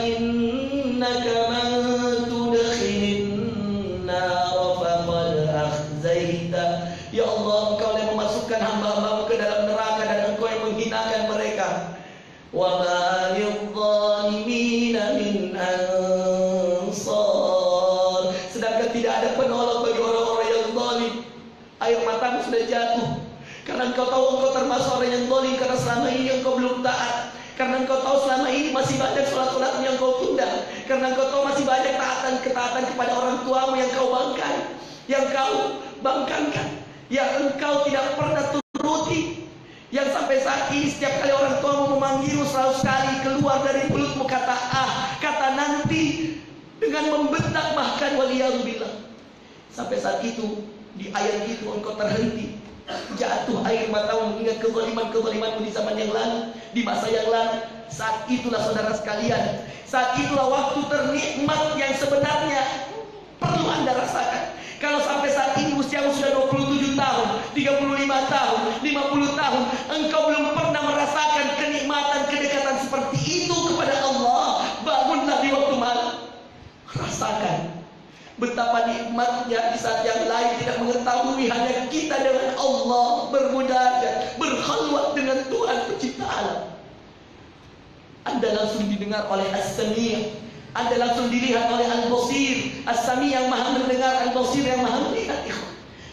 innaka man tudkhilin nar faqad akhzaita. Ya Allah, Engkau yang memasukkan hamba-Hamba-Mu ke dalam neraka dan Engkau yang menghinakan mereka. Wa ma lidh-dhalimin min ansar. Sedangkan tidak ada penolong bagi orang-orang yang zalim. Air matamu sudah jatuh karena Engkau tahu Engkau termasuk orang yang zalim, karena selama ini Engkau belum taat. Karena Engkau tahu selama ini masih banyak sholat-sholat yang Kau tunda. Karena Engkau tahu masih banyak ketaatan kepada orang tuamu yang Kau bangkan, yang Kau bangkangkan, yang Engkau tidak pernah turuti. Yang sampai saat ini setiap kali orang tuamu memanggilmu selalu sekali keluar dari mulutmu kata kata nanti, dengan membentak bahkan waliyadzubillah. Sampai saat itu di ayat itu Engkau terhenti. Jatuh air matamu mengingat kezaliman-kezalimanmu di zaman yang lalu, di masa yang lalu. Saat itulah saudara sekalian, saat itulah waktu ternikmat yang sebenarnya perlu Anda rasakan. Kalau sampai saat ini usiamu sudah 27 tahun, 35 tahun, 50 tahun, engkau belum pernah merasakan kenikmatan kedekatan seperti itu kepada Allah, bangunlah di waktu malam. Rasakan betapa nikmatnya di saat yang lain tidak mengetahui, hanya kita dengan Allah bermunajat, berkhalwat dengan Tuhan pencipta alam. Anda langsung didengar oleh As-Sami', Anda langsung dilihat oleh Al-Basir. As-Sami' yang maha mendengar, Al-Basir yang maha melihat.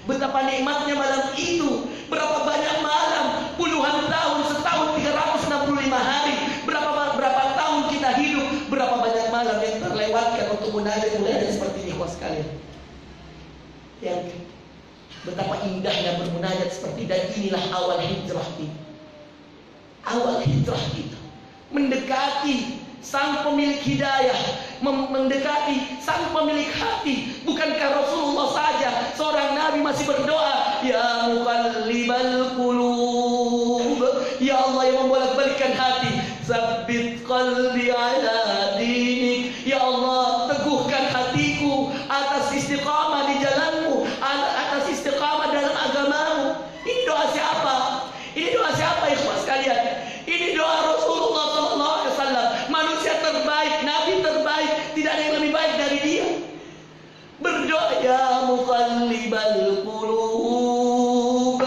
Betapa nikmatnya malam itu. Berapa banyak malam, puluhan tahun, setahun 365 hari. Berapa tahun kita hidup, berapa banyak malam yang terlewatkan untuk munajat seperti ini, ikhwas sekalian. Yang betapa indahnya bermunajat seperti, dan inilah awal hijrah kita. Awal hijrah kita mendekati Sang pemilik hidayah, mendekati Sang pemilik hati. Bukankah Rasulullah saja, seorang Nabi, masih berdoa, Ya muqallibal qulub, Ya Allah yang membolak-balikkan hati, Tsabbit qalbi ala dinik. Ya Allah, teguhkan hatiku atas istiqamah di jalanmu, atas istiqamah dalam agamamu. Ini doa siapa? Ini doa siapa ikhwas sekalian? Ini doa Rasulullah SAW, manusia terbaik, Nabi terbaik, tidak ada yang lebih baik dari dia. Berdoa, Ya muqallibal qulub,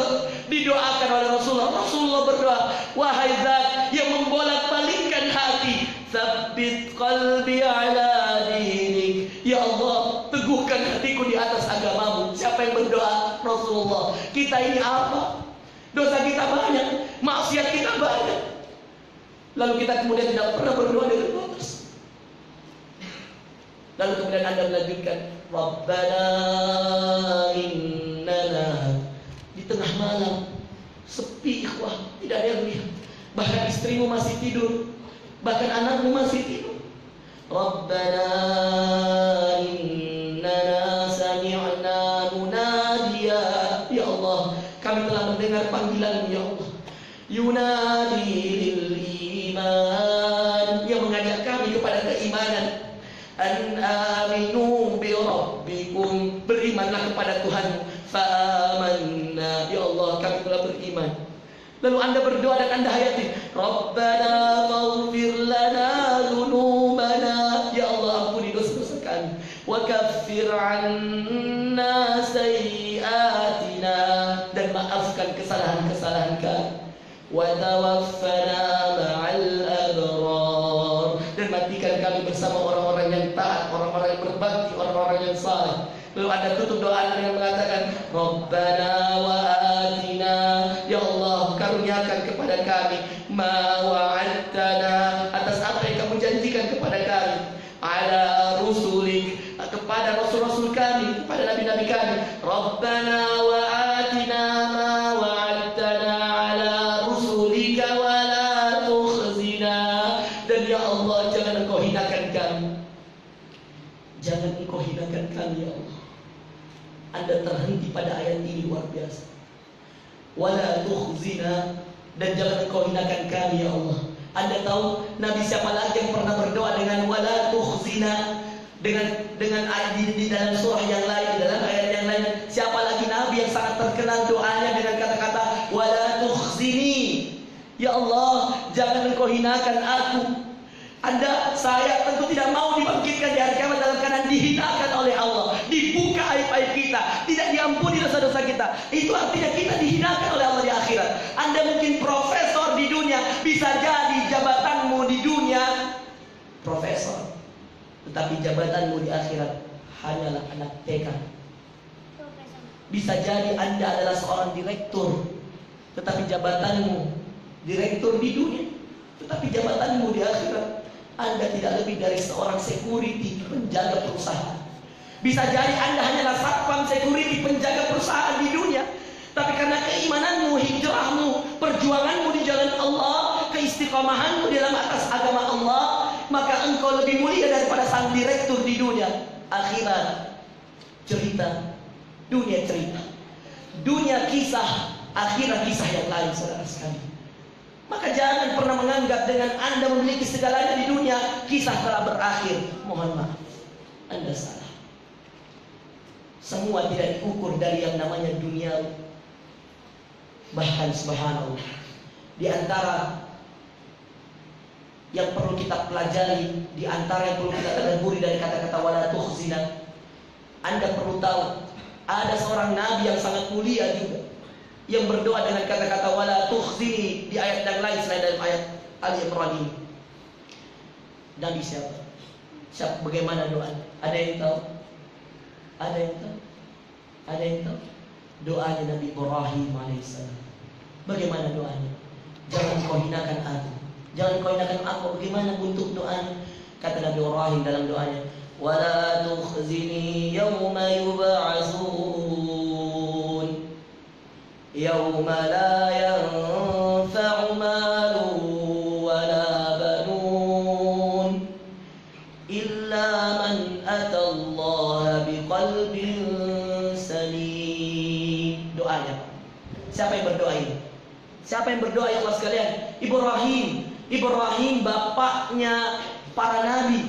didoakan oleh Rasulullah. Rasulullah berdoa, wahai Zat yang membolak-balikkan hati, Tsabbit qalbi ala dinik. Ya Allah, teguhkan hatiku di atas agamamu. Siapa yang berdoa? Rasulullah. Kita ini apa? Dosa kita banyak, maksiat kita banyak. Lalu kita kemudian tidak pernah berdoa dengan batas. Lalu kemudian Anda melanjutkan, Rabbana innana. Di tengah malam, sepi ikhwah, tidak ada yang lihat. Bahkan istrimu masih tidur, bahkan anakmu masih tidur. Rabbana innana sami'na munadiya. Ya Allah, kami telah mendengar panggilan ya Allah, yunadi lil iman, yang mengajak kami kepada keimanan. An aminu bi rabbikum, berimanlah kepada Tuhan. Fa amanna, ya Allah kami telah beriman. Lalu Anda berdoa dan Anda hayati, Rabbana faghfir lana dzunubana, ya Allah ampuni dosa-dosa kami. Wa kaffir 'anna sayyi'atina, dan maafkan kesalahan-kesalahan kami. Wa tawaffana ma'al abrar, dan matikan kami bersama orang-orang yang taat, orang-orang yang berbakti, orang-orang yang saleh. Lalu Anda tutup doa dengan mengatakan, Rabbana wa atina, ya Allah karuniakan kepada kami ma wa'adtana, atas apa yang kamu janjikan kepada kami, ala rusulik, kepada rasul-rasul kami, kepada nabi-nabi kami. Rabbana wa atina ma wa'adtana ala rusulika wa la tukhzina. Dan ya Allah, jangan engkau hinakan kami, jangan engkau hinakan kami ya Allah. Anda terhenti pada ayat ini, luar biasa. Wala tukhzina, dan jangan engkau hinakan kami ya Allah. Anda tahu Nabi siapa lagi yang pernah berdoa dengan wala tukhzina? Dengan ayat di dalam surah yang lain, di dalam ayat yang lain, siapa lagi Nabi yang sangat terkenal doanya dengan kata-kata wala tukhzini? Ya Allah, jangan engkau hinakan aku. Saya tentu tidak mau dibangkitkan di hari kiamat dalam keadaan dihinakan oleh Allah, dibuka aib-aib kita, tidak diampuni dosa-dosa kita. Itu artinya kita dihinakan oleh Allah di akhirat. Anda mungkin profesor di dunia, bisa jadi jabatanmu di dunia profesor, tetapi jabatanmu di akhirat hanyalah anak TK. Bisa jadi Anda adalah seorang direktur, tetapi jabatanmu direktur di dunia, tetapi jabatanmu di akhirat Anda tidak lebih dari seorang security, penjaga perusahaan. Bisa jadi Anda hanyalah satpam security, penjaga perusahaan di dunia, tapi karena keimananmu, hijrahmu, perjuanganmu di jalan Allah, keistiqomahanmu di dalam atas agama Allah, maka engkau lebih mulia daripada sang direktur di dunia. Akhirat cerita, dunia cerita, dunia kisah, akhirat kisah yang lain, saudara sekalian. Maka jangan pernah menganggap dengan Anda memiliki segalanya di dunia, kisah telah berakhir. Mohon maaf, Anda salah. Semua tidak diukur dari yang namanya dunia. Bahkan subhanallah, di antara yang perlu kita pelajari, di antara yang perlu kita tadabburi dari kata-kata wala tukhzina, Anda perlu tahu ada seorang nabi yang sangat mulia juga, yang berdoa dengan kata-kata wala tukhzini di ayat yang lain selain dalam ayat Ali Imran ini. Nabi siapa? Bagaimana doa? Ada yang tahu? Ada yang tahu? Ada yang tahu? Doanya Nabi Ibrahim alaihissalam. Bagaimana doanya? Jangan kau hinakan aku, jangan kau hinakan aku. Bagaimana bentuk doanya? Kata Nabi Ibrahim dalam doanya, wala tukhzini yawma yub'atsun, yawma la yanfa'u malun wala banun illa man atallaha biqalbin salim. Doanya, siapa yang berdoa ini? Siapa yang berdoa ya Allah sekalian? Ibrahim. Ibrahim bapaknya para nabi.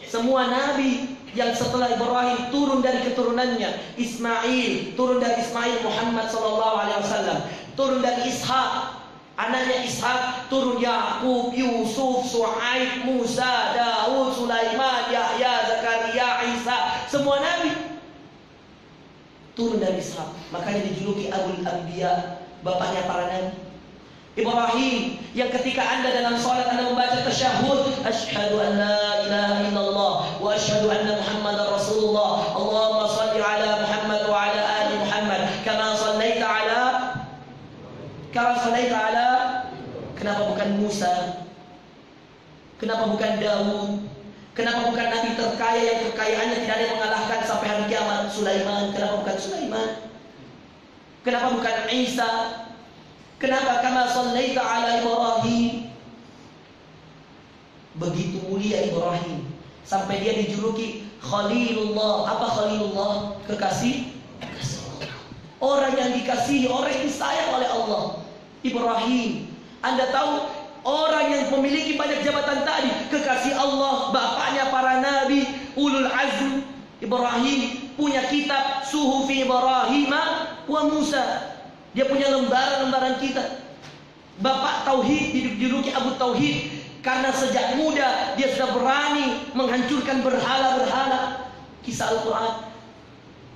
Semua nabi yang setelah Ibrahim turun dari keturunannya. Ismail, turun dari Ismail Muhammad SAW. Turun dari Ishak, anaknya Ishak, turun Yakub, Yusuf, Shu'aib, Musa, Daud, Sulaiman, Yahya, Zakaria, Isa. Semua nabi turun dari Ishak. Makanya dijuluki Abul Anbiya, bapaknya para nabi. Ibrahim yang ketika Anda dalam salat Anda membaca tasyahud, asyhadu an la ilaha illallah wa asyhadu anna Muhammadar Rasulullah. Allahumma shalli ala Muhammad wa ala ali Muhammad kama shallaita ala. Kenapa bukan Musa? Kenapa bukan Daud? Kenapa bukan nabi terkaya yang kekayaannya tidak ada yang mengalahkan sampai hari kiamat? Sulaiman. Kenapa bukan Sulaiman? Kenapa bukan Isa? Kenapa kama shallaita ala Ibrahim? Begitu mulia Ibrahim sampai dia dijuluki Khalilullah. Apa Khalilullah? Kekasih Allah. Orang yang dikasihi, orang yang disayang oleh Allah. Ibrahim. Anda tahu orang yang memiliki banyak jabatan tadi, kekasih Allah, bapaknya para nabi, ulul azm. Ibrahim punya kitab Suhufi Ibrahim wa Musa. Dia punya lembaran-lembaran kita. Bapak Tauhid, dijuluki Abu Tauhid, karena sejak muda dia sudah berani menghancurkan berhala-berhala. Kisah Al-Quran.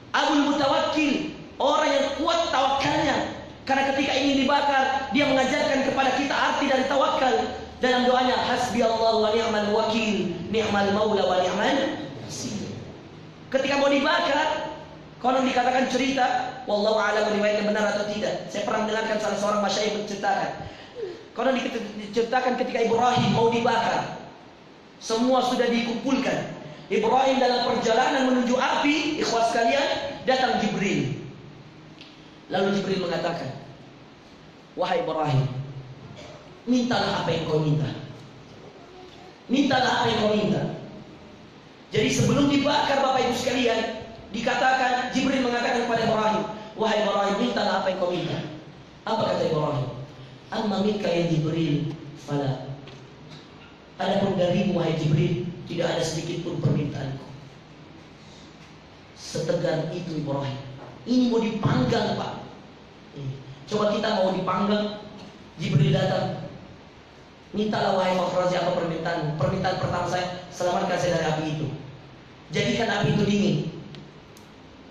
Abul Mutawakkil, orang yang kuat tawakalnya, karena ketika ingin dibakar dia mengajarkan kepada kita arti dari tawakal. Dalam doanya, hasbiyallahu wa ni'mal wakil, ni'mal maula wa ni'mal nasir. Ketika mau dibakar, konon dikatakan cerita, wallahu a'lam riwayatnya benar atau tidak. Saya pernah mendengarkan salah seorang masyayikh menceritakan. Konon diceritakan ketika Ibrahim mau dibakar, semua sudah dikumpulkan. Ibrahim dalam perjalanan menuju api, ikhwas sekalian, datang Jibril. Lalu Jibril mengatakan, wahai Ibrahim, mintalah apa yang kau minta. Mintalah apa yang kau minta. Jadi sebelum dibakar Bapak Ibu sekalian, dikatakan, Jibril mengatakan kepada Ibrahim, wahai Ibrahim, mintalah apa yang kau minta. Apa kata Ibrahim? Amma minka ya Jibril, fala. Adapun darimu wahai Jibril, tidak ada sedikit pun permintaanku. Setegar itu Ibrahim. Ini mau dipanggang Pak. Coba kita mau dipanggang, Jibril datang, mintalah wahai Makhrazi apa permintaan. Permintaan pertama saya, selamatkan saya dari api itu. Jadikan api itu dingin.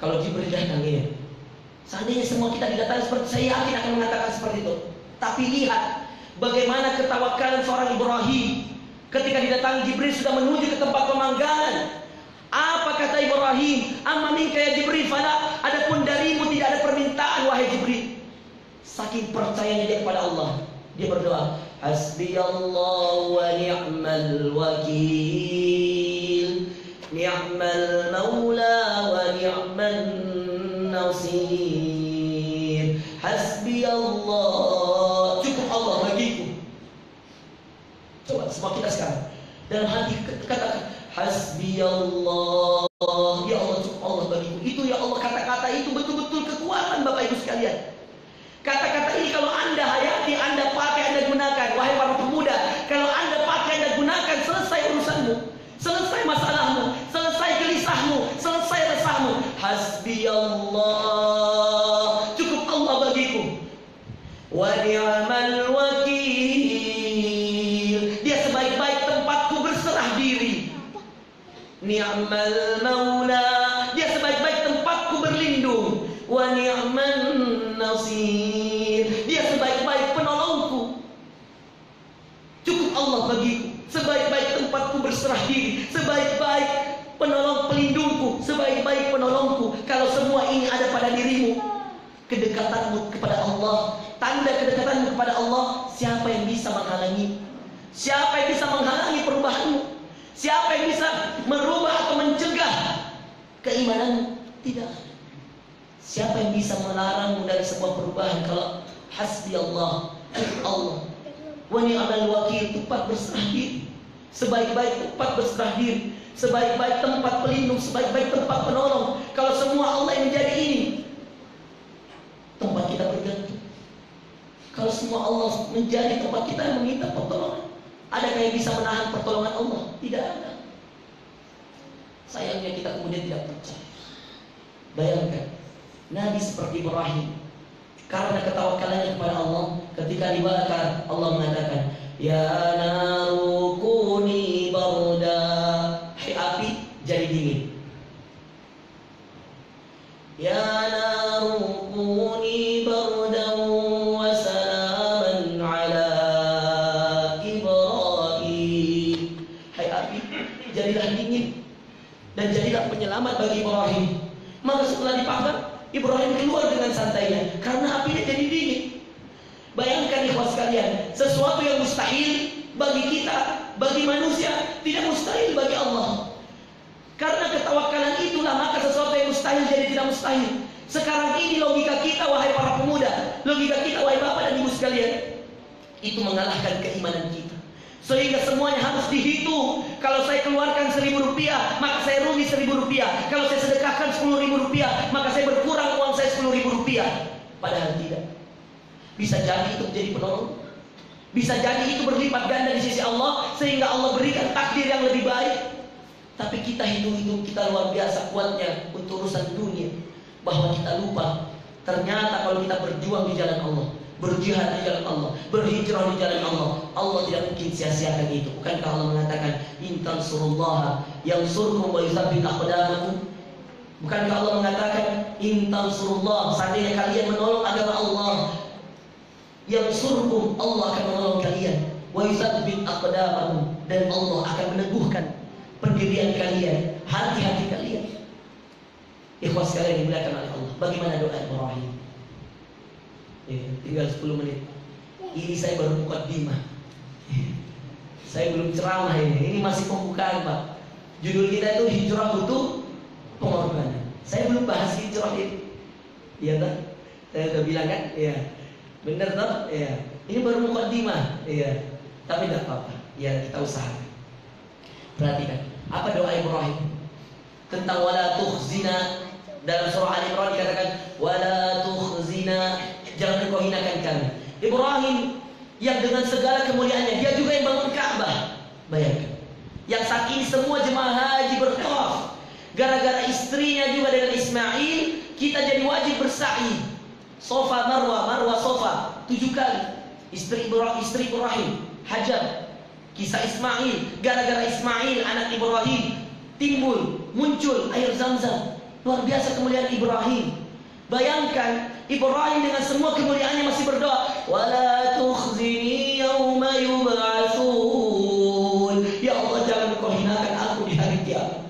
Kalau Jibril datang ya, seandainya semua kita didatangi seperti, saya yakin akan mengatakan seperti itu. Tapi lihat bagaimana ketawakalan seorang Ibrahim. Ketika didatangi Jibril sudah menuju ke tempat pemanggangan. Apa kata Ibrahim? Amma minka ya Jibril fala. Adapun darimu tidak ada permintaan wahai Jibril. Saking percayanya dia kepada Allah, dia berdoa, hasbiyallahu wa ni'mal wakil, ni'mal maula wa ni'man nasir. Hasbiyallah, cukup Allah bagiku. Coba semua kita sekarang dalam hati katakan, hasbiyallah, ya Allah, cukup Allah bagiku. Itu ya Allah, kata-kata itu betul-betul kekuatan Bapak Ibu sekalian. Kata-kata ini kalau Anda hayati, Anda pakai, Anda gunakan, wahai para pemuda, kalau Anda pakai, Anda gunakan, selesai urusanmu, selesai masalahmu, selesai gelisahmu, selesai resahmu. Hasbiyallah, cukup Allah bagiku. Wa ni'mal wakil, dia sebaik-baik tempatku berserah diri. Ni'mal maula, dia sebaik-baik tempatku berlindung. Wa ni'man nasir, dia sebaik-baik penolongku. Cukup Allah bagiku, sebaik-baik tempatku berserah diri, sebaik-baik penolong pelindungku, sebaik-baik penolongku. Kalau semua ini ada pada dirimu, kedekatanmu kepada Allah, tanda kedekatanmu kepada Allah, siapa yang bisa menghalangi? Siapa yang bisa menghalangi perubahanmu? Siapa yang bisa merubah atau mencegah keimananmu? Tidak. Siapa yang bisa melarangmu dari sebuah perubahan? Kalau hasbi Allah, Allah, wa ni'mal wakil, tempat berserah diri, sebaik-baik tempat berserah diri, sebaik-baik tempat pelindung, sebaik-baik tempat penolong. Kalau semua Allah yang menjadi ini, tempat kita bergantung. Kalau semua Allah menjadi tempat kita yang meminta pertolongan, adakah yang bisa menahan pertolongan Allah? Tidak ada. Sayangnya kita kemudian tidak percaya. Bayangkan Nabi seperti Ibrahim, karena ketawakalannya kepada Allah, ketika dibakar, Allah mengatakan, ya naru kuni barda, hai api jadi dingin. Ya naru kuni barda wa salaman ala Ibrahim, hai api jadilah dingin dan jadilah penyelamat bagi Ibrahim. Maka setelah dibakar, Ibrahim keluar dengan santainya karena apinya jadi dingin. Bayangkan ikhwas sekalian, sesuatu yang mustahil bagi kita, bagi manusia, tidak mustahil bagi Allah. Karena ketawakalan itulah maka sesuatu yang mustahil jadi tidak mustahil. Sekarang ini logika kita wahai para pemuda, logika kita wahai bapak dan ibu sekalian, itu mengalahkan keimanan kita. Sehingga semuanya harus dihitung. Kalau saya keluarkan 1.000 rupiah, maka saya rugi 1.000 rupiah. Kalau saya sedekahkan 10.000 rupiah, maka saya berkurang uang saya 10.000 rupiah. Padahal tidak. Bisa jadi itu menjadi penolong, bisa jadi itu berlipat ganda di sisi Allah, sehingga Allah berikan takdir yang lebih baik. Tapi kita hitung-hitung, kita luar biasa kuatnya untuk urusan dunia, bahwa kita lupa ternyata kalau kita berjuang di jalan Allah, berjihad di jalan Allah, berhijrah di jalan Allah, Allah tidak mungkin sia-siakan itu. Bukankah Allah mengatakan, in tansurullaha yansurkum wa yutsabbit aqdamakum? Bukankah Allah mengatakan, in tansurullah, seandainya kalian menolong agama Allah, yansurkum, Allah akan menolong kalian. wa yutsabbit aqdamakum, dan Allah akan meneguhkan pendirian kalian, hati-hati kalian. Ikhwas sekalian dimuliakan oleh Allah. Bagaimana doa Ibrahim? Ya, tinggal 10 menit. Ini saya baru mukaddimah. Saya belum ceramah ini. Ini masih pembukaan, Pak. Judul kita itu hijrah butuh pengorbanan. Saya belum bahas hijrah ini. Iya tak? Saya udah bilang kan? Iya. Benar tak? Iya. Ini baru mukaddimah. Iya. Tapi tidak apa-apa. Ya, kita usahakan. Perhatikan. Apa doa Ibrahim? Tentang wala tukhzina. Dalam surah Al-Imran dikatakan wala tukhzina, jangan engkau hinakan kami. Ibrahim yang dengan segala kemuliaannya, dia juga yang bangun Ka'bah. Bayangkan, yang saat ini semua jemaah haji bertawaf, gara-gara istrinya juga dengan Ismail, kita jadi wajib bersa'i. Sofa Marwa, Marwa Sofa 7 kali. Istri Ibrahim Hajar. Kisah Ismail, gara-gara Ismail anak Ibrahim muncul air Zam-Zam. Luar biasa kemuliaan Ibrahim. Bayangkan Ibrahim dengan semua kemuliaannya masih berdoa, wala tukhzini yauma yub'atsun. Ya Allah, jangan kau hinakan aku di hari kiamat,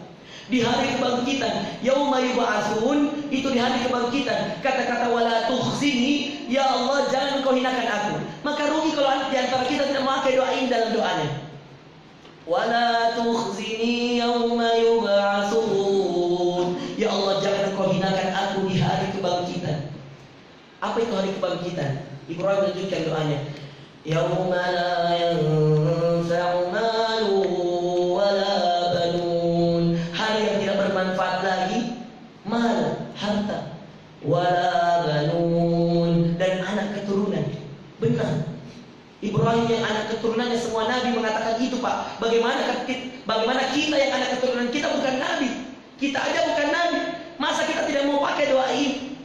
di hari kebangkitan. Yauma yub'atsun, itu di hari kebangkitan. Kata-kata wala tukhzini, ya Allah jangan kau hinakan aku. Maka rugi kalau di antara kita tidak memakai doa ini dalam doanya. Wala tukhzini yauma yub'atsun. Ya Allah, jangan engkau hinakan aku di hari kebangkitan. Apa itu hari kebangkitan? Ibrahim menunjukkan doanya. Yauma la yanfa'u malu wala banun. Hari yang tidak bermanfaat lagi mal, harta, wala banun, dan anak keturunan. Benar. Ibrahim yang anak keturunannya semua nabi mengatakan itu, Pak. Bagaimana kita yang anak keturunan kita bukan nabi? Kita aja bukan nabi. Masa kita tidak mau pakai doa ini?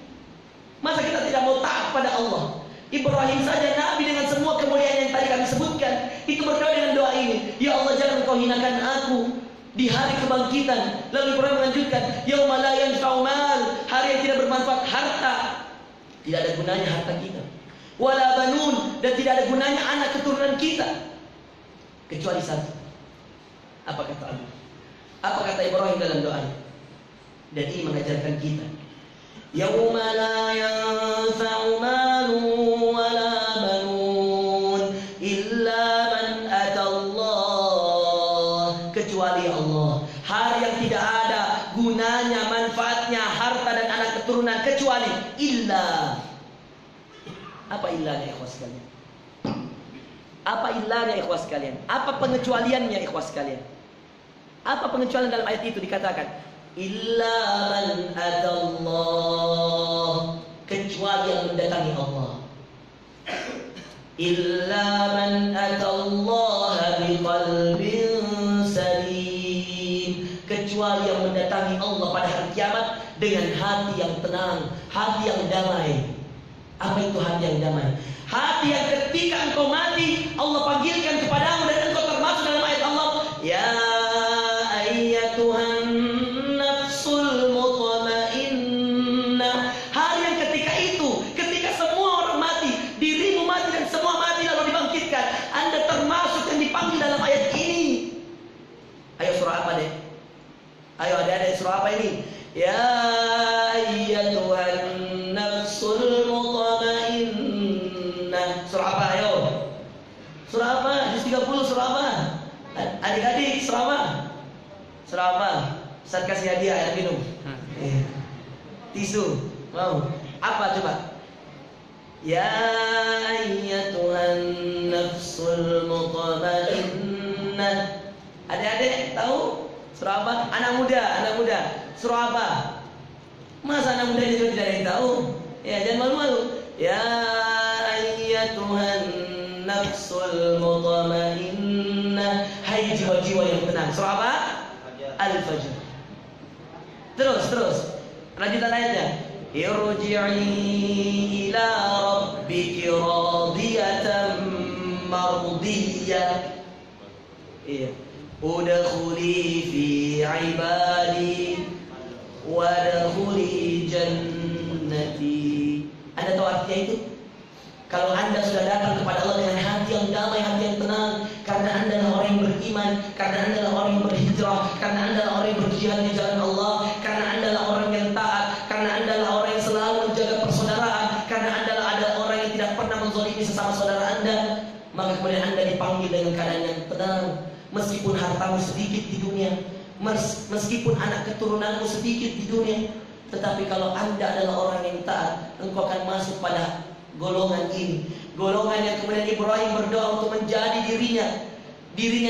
Masa kita tidak mau taat pada Allah? Ibrahim saja nabi dengan semua kemuliaan yang tadi kami sebutkan, itu berdoa dengan doa ini. Ya Allah, jangan kau hinakan aku di hari kebangkitan. Lalu Ibrahim melanjutkan, yauma la yanfa'u mal, hari yang tidak bermanfaat harta. Tidak ada gunanya harta kita. Wala banun, dan tidak ada gunanya anak keturunan kita. Kecuali satu. Apa kata Allah? Apa kata Ibrahim dalam doanya? Dan ini mengajarkan kita, yauma la yanfa'u malun wala banun illa man atallah, kecuali Allah. Hari yang tidak ada gunanya, manfaatnya harta dan anak keturunan kecuali illa. Apa illanya ikhwas sekalian? Apa illanya ikhwas sekalian? Apa pengecualiannya ikhwas sekalian? Apa pengecualian dalam ayat itu? Dikatakan illa man atallah, kecuali yang mendatangi Allah. Illa man atallaha biqalbin salim, kecuali yang mendatangi Allah pada hari kiamat dengan hati yang tenang, hati yang damai. Apa itu hati yang damai? Hati yang ketika engkau mati, Allah panggilkan kepadamu dan engkau termasuk dalam ayat Allah, ya ayyatuhan nafsul mutmainnah. Hari yang ketika itu, ketika semua orang mati, dirimu mati dan semua mati lalu dibangkitkan, Anda termasuk yang dipanggil dalam ayat ini. Ayo surah apa deh? Ayo adik-adik, surah apa ini? Ya ayyatuhan nafsul mutmainnah. Surah apa? Ayo. Surah apa? Juz 30 surah apa? Adik-adik, surah apa? Surah apa? Ustaz kasih hadiah air minum. Tisu. Mau? Apa coba? Ya ayyatuhan nafsul mutmainnah. Adik-adik tahu? Surah apa? Anak muda. Surah apa? Masa anak muda juga tidak ada yang tahu? Ya, jangan malu-malu. Ya ayyatuhan nafsul mutmainnah. Hai jiwa-jiwa yang tenang. Surah apa? Al-Fajr. Terus. Lanjutan ayatnya. Irji'i ila rabbiki radiyatan mardiyah. Iya. Udkhuli fi ibadi wadkhuli jannati. Anda tahu artinya itu? Kalau Anda sudah datang kepada Allah dengan hati yang damai, hati yang tenang, beriman, karena Anda adalah orang yang berhijrah, karena Anda adalah orang yang berjihad di jalan Allah, karena Anda adalah orang yang taat, karena Anda adalah orang yang selalu menjaga persaudaraan, karena Anda adalah orang yang tidak pernah menzalimi sesama saudara Anda, maka kemudian Anda dipanggil dengan keadaan yang tenang. Meskipun hartamu sedikit di dunia, meskipun anak keturunanmu sedikit di dunia, tetapi kalau Anda adalah orang yang taat, engkau akan masuk pada golongan ini. Golongan yang kemudian Ibrahim berdoa untuk menjadi dirinya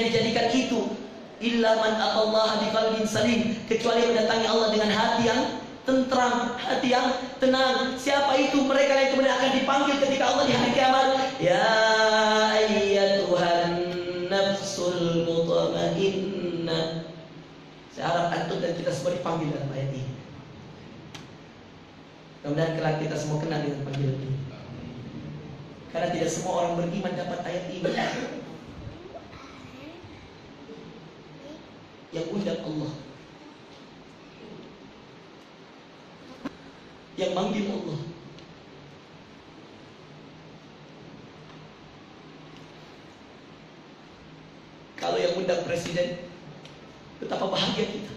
dijadikan itu. Illa man atallaha biqalbin salim, kecuali mendatangi Allah dengan hati yang tentram, hati yang tenang. Siapa itu? Mereka yang kemudian akan dipanggil ketika Allah di hari kiamat. Ya ayyatuhan nafsul mutmainnah. Saya harap antum dan kita semua dipanggil dalam ayat ini. Kemudian kelak kita semua kenal dengan panggilan ini. Karena tidak semua orang beriman dapat ayat ini. Yang undang Allah, yang manggil Allah. Kalau yang undang presiden, betapa bahagia kita.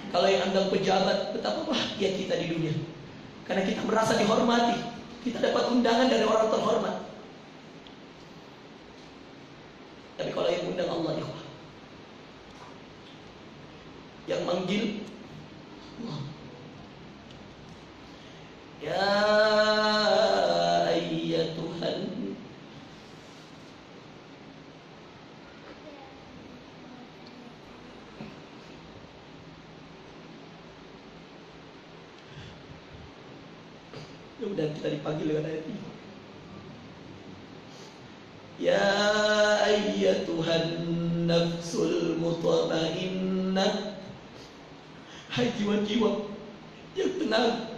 Kalau yang undang pejabat, betapa bahagia kita di dunia. Karena kita merasa dihormati, kita dapat undangan dari orang terhormat. Tapi kalau yang undang Allah, yang manggil Allah, ya ayyatuhan dan kita dipanggil dengan ayat ini. Ya ayyatuhan nafsul mutmainnah, hai jiwa-jiwa yang tenang.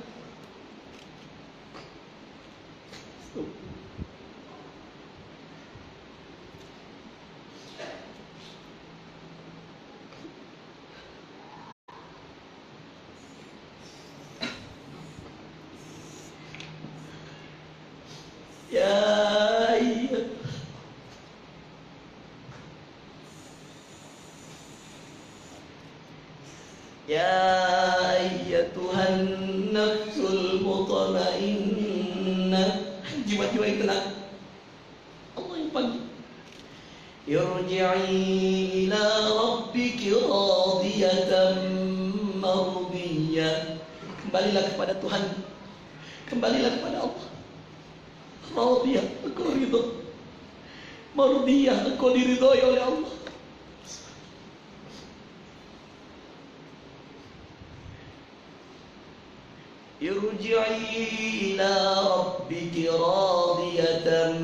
Ya ayyatuhan nafsul mutmainnah, jiwa-jiwa yang tenang. Allah yang panggil. Irji'i ila rabbiki radiyatan mardiyah. Kembalilah kepada Tuhan, kembalilah kepada Allah. Radiyah, engkau ridho. Mardiyah, engkau diridhoi oleh Allah. Irji'i ila rabbiki radiyatan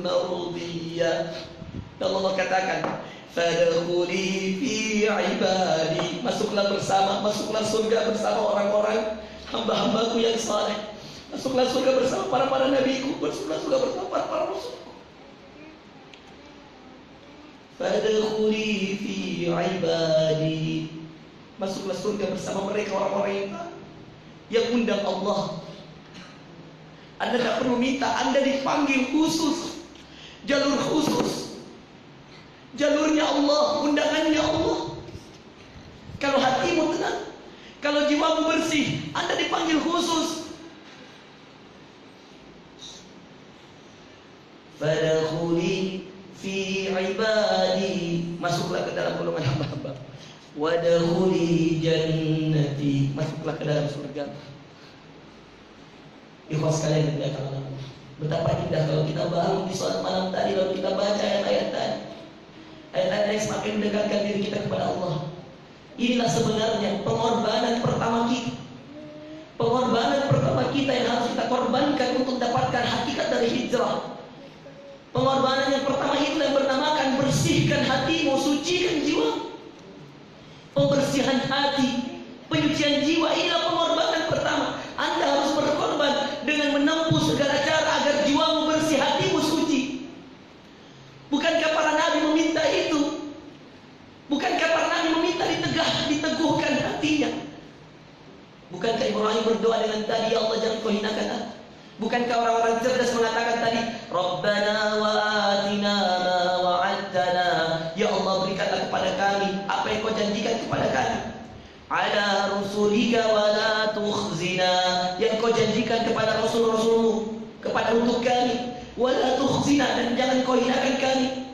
mardiyah. Dan Allah katakan, fadkhuli fi ibadi, masuklah surga bersama orang-orang hamba-hambaku yang saleh. Masuklah surga bersama para nabiku, masuklah surga bersama para rasulku. Fadkhuli fi ibadi, masuklah surga bersama mereka orang-orang yang undang Allah. Anda tidak perlu minta, Anda dipanggil khusus, jalur khusus, jalurnya Allah, undangannya Allah. Kalau hatimu tenang, kalau jiwamu bersih, Anda dipanggil khusus. Fadkhuli fi ibadi, masuklah ke dalam golongan hamba-hamba. Wadkhuli jannati, masuklah ke dalam surga. Ikhwas sekalian yang dimuliakan Allah, betapa indah kalau kita bangun di salat malam tadi, lalu kita baca ayat-ayat tadi, ayat-ayat yang semakin mendekatkan diri kita kepada Allah. Inilah sebenarnya pengorbanan pertama kita, pengorbanan pertama kita yang harus kita korbankan untuk dapatkan hakikat dari hijrah. Pengorbanan yang pertama itu yang bernamakan bersihkan hatimu, sucikan jiwa. Pembersihan hati, penyucian jiwa, inilah pengorbanan pertama. Anda harus berkorban dengan menempuh segala cara agar jiwamu bersih, hatimu suci. Bukankah para nabi meminta itu? Bukankah para nabi meminta diteguhkan hatinya? Bukankah Ibrahim berdoa dengan tadi, ya Allah jangan kau hinakan aku? Bukankah orang-orang cerdas mengatakan tadi, Rabbana wa atina ma wa'adtana, ya Allah berikanlah kepada ala rusulika wa la tukhzina, yang kau janjikan kepada rasul-rasulmu, kepada untuk kami, wa la tukhzina, dan jangan kau hinakan kami,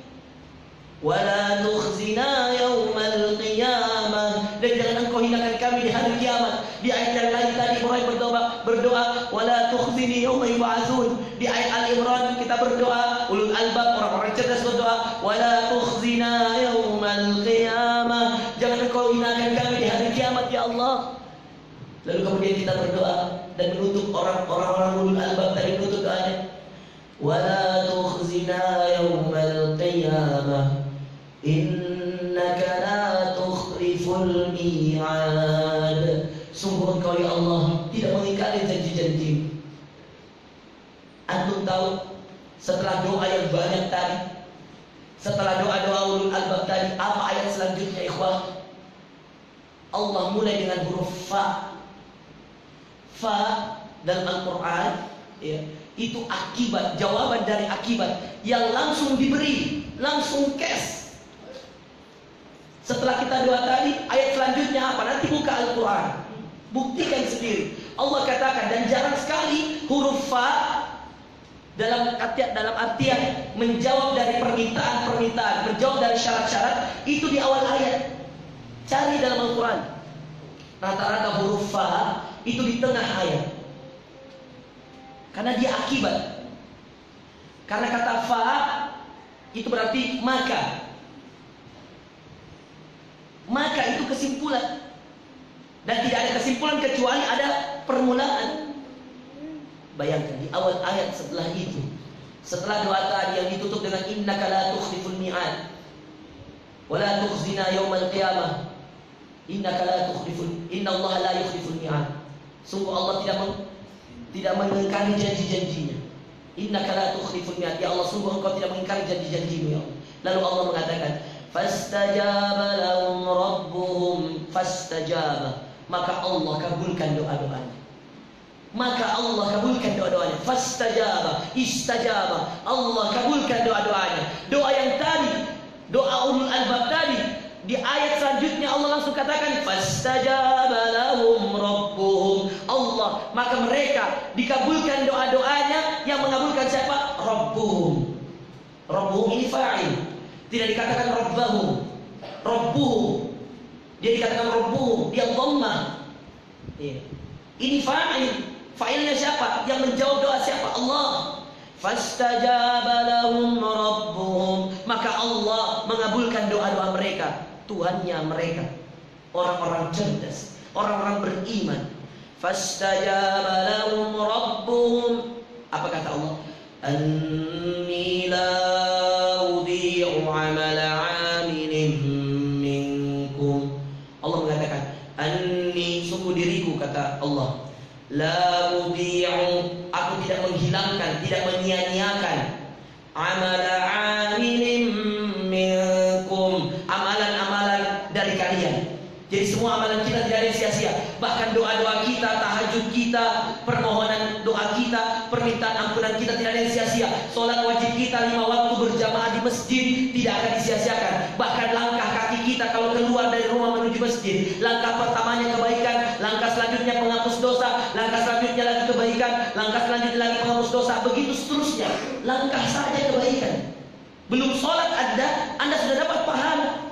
wa la tukhzina yaumal qiyamah, dan jangan engkau hinakan kami di hari kiamat. Di ayat yang lain tadi Ibrahim berdoa wa la tukhzini yauma yub'atsun. Di ayat Al-Imran kita berdoa, ulul albab, orang-orang cerdas berdoa wa la tukhzina yaumal qiyamah, jangan engkau hinakan kami di hari kiamat ya Allah. Lalu kemudian kita berdoa dan menutup, orang-orang ulul albab tadi menutup doanya, wa la tukhzina yaumal qiyamah innaka la tukhliful mi'ad. Sungguh engkau ya Allah tidak mengingkari janji-janji. Antum tahu setelah doa yang banyak tadi, setelah doa-doa ulul albab tadi, apa ayat selanjutnya ikhwah? Allah mulai dengan huruf fa. Fa dalam Al-Quran ya, itu akibat, jawaban dari akibat yang langsung diberi, langsung cash. Setelah kita doa tadi, ayat selanjutnya apa? Nanti buka Al-Quran, buktikan sendiri. Allah katakan, dan jarang sekali huruf fa dalam artian menjawab dari permintaan-permintaan, menjawab dari syarat-syarat itu di awal ayat. Cari dalam Al-Quran, rata-rata huruf fa itu di tengah ayat, karena dia akibat. Karena kata fa itu berarti maka itu kesimpulan, dan tidak ada kesimpulan kecuali ada permulaan. Bayangkan di awal ayat setelah itu, setelah doa tadi yang ditutup dengan innaka la tukhliful mi'ad wa la tukhzina yaumal qiyamah innaka la tukhliful, innallaha la yukhliful mi'ad. Sungguh Allah tidak mengingkari janji-janjinya. Innaka la tukhliful mi'ad, ya Allah sungguh engkau tidak mengingkari janji-janjimu ya Allah. Lalu Allah mengatakan fastajaba lahum rabbuhum fastajaba, maka Allah kabulkan doa-doanya. Maka Allah kabulkan doa-doanya. Fastajaba, istajaba, Allah kabulkan doa-doanya. Doa yang tadi, doa ulul albab tadi, di ayat selanjutnya Allah langsung katakan fastajaba lahum rabbuhum, Allah, maka mereka dikabulkan doa-doanya. Yang mengabulkan siapa? Rabbuhum. Rabbuhum ini fa'il, tidak dikatakan rabbahum. Rabbuhum, dia dikatakan rabbuhum, dia dhammah. Ini fa'il. Fa'ilnya siapa? Yang menjawab doa siapa? Allah. Fastajaba lahum rabbuhum, maka Allah mengabulkan doa-doa mereka, Tuhannya mereka, orang-orang cerdas, orang-orang beriman. Fastajaba lahum rabbuhum, apa kata Allah? Anni la udhi'u 'amala 'amilin minkum. Allah mengatakan anni, sungguh diriku, kata Allah, la udhi'u, aku tidak menghilangkan, tidak menyia-nyiakan, amala 'amilin minkum, amalan-amalan dari kalian. Jadi semua amalan kita tidak ada sia-sia. Bahkan doa-doa kita, tahajud kita, permohonan doa kita, permintaan ampunan kita tidak ada sia-sia. Salat wajib kita 5 waktu berjamaah di masjid tidak akan disia-siakan. Bahkan langkah kaki kita kalau keluar dari rumah menuju masjid, langkah pertamanya kebaikan, langkah selanjutnya penghapus dosa, langkah selanjutnya lagi kebaikan, langkah selanjutnya lagi penghapus dosa, begitu seterusnya. Langkah saja kebaikan. Belum sholat Anda sudah dapat pahala.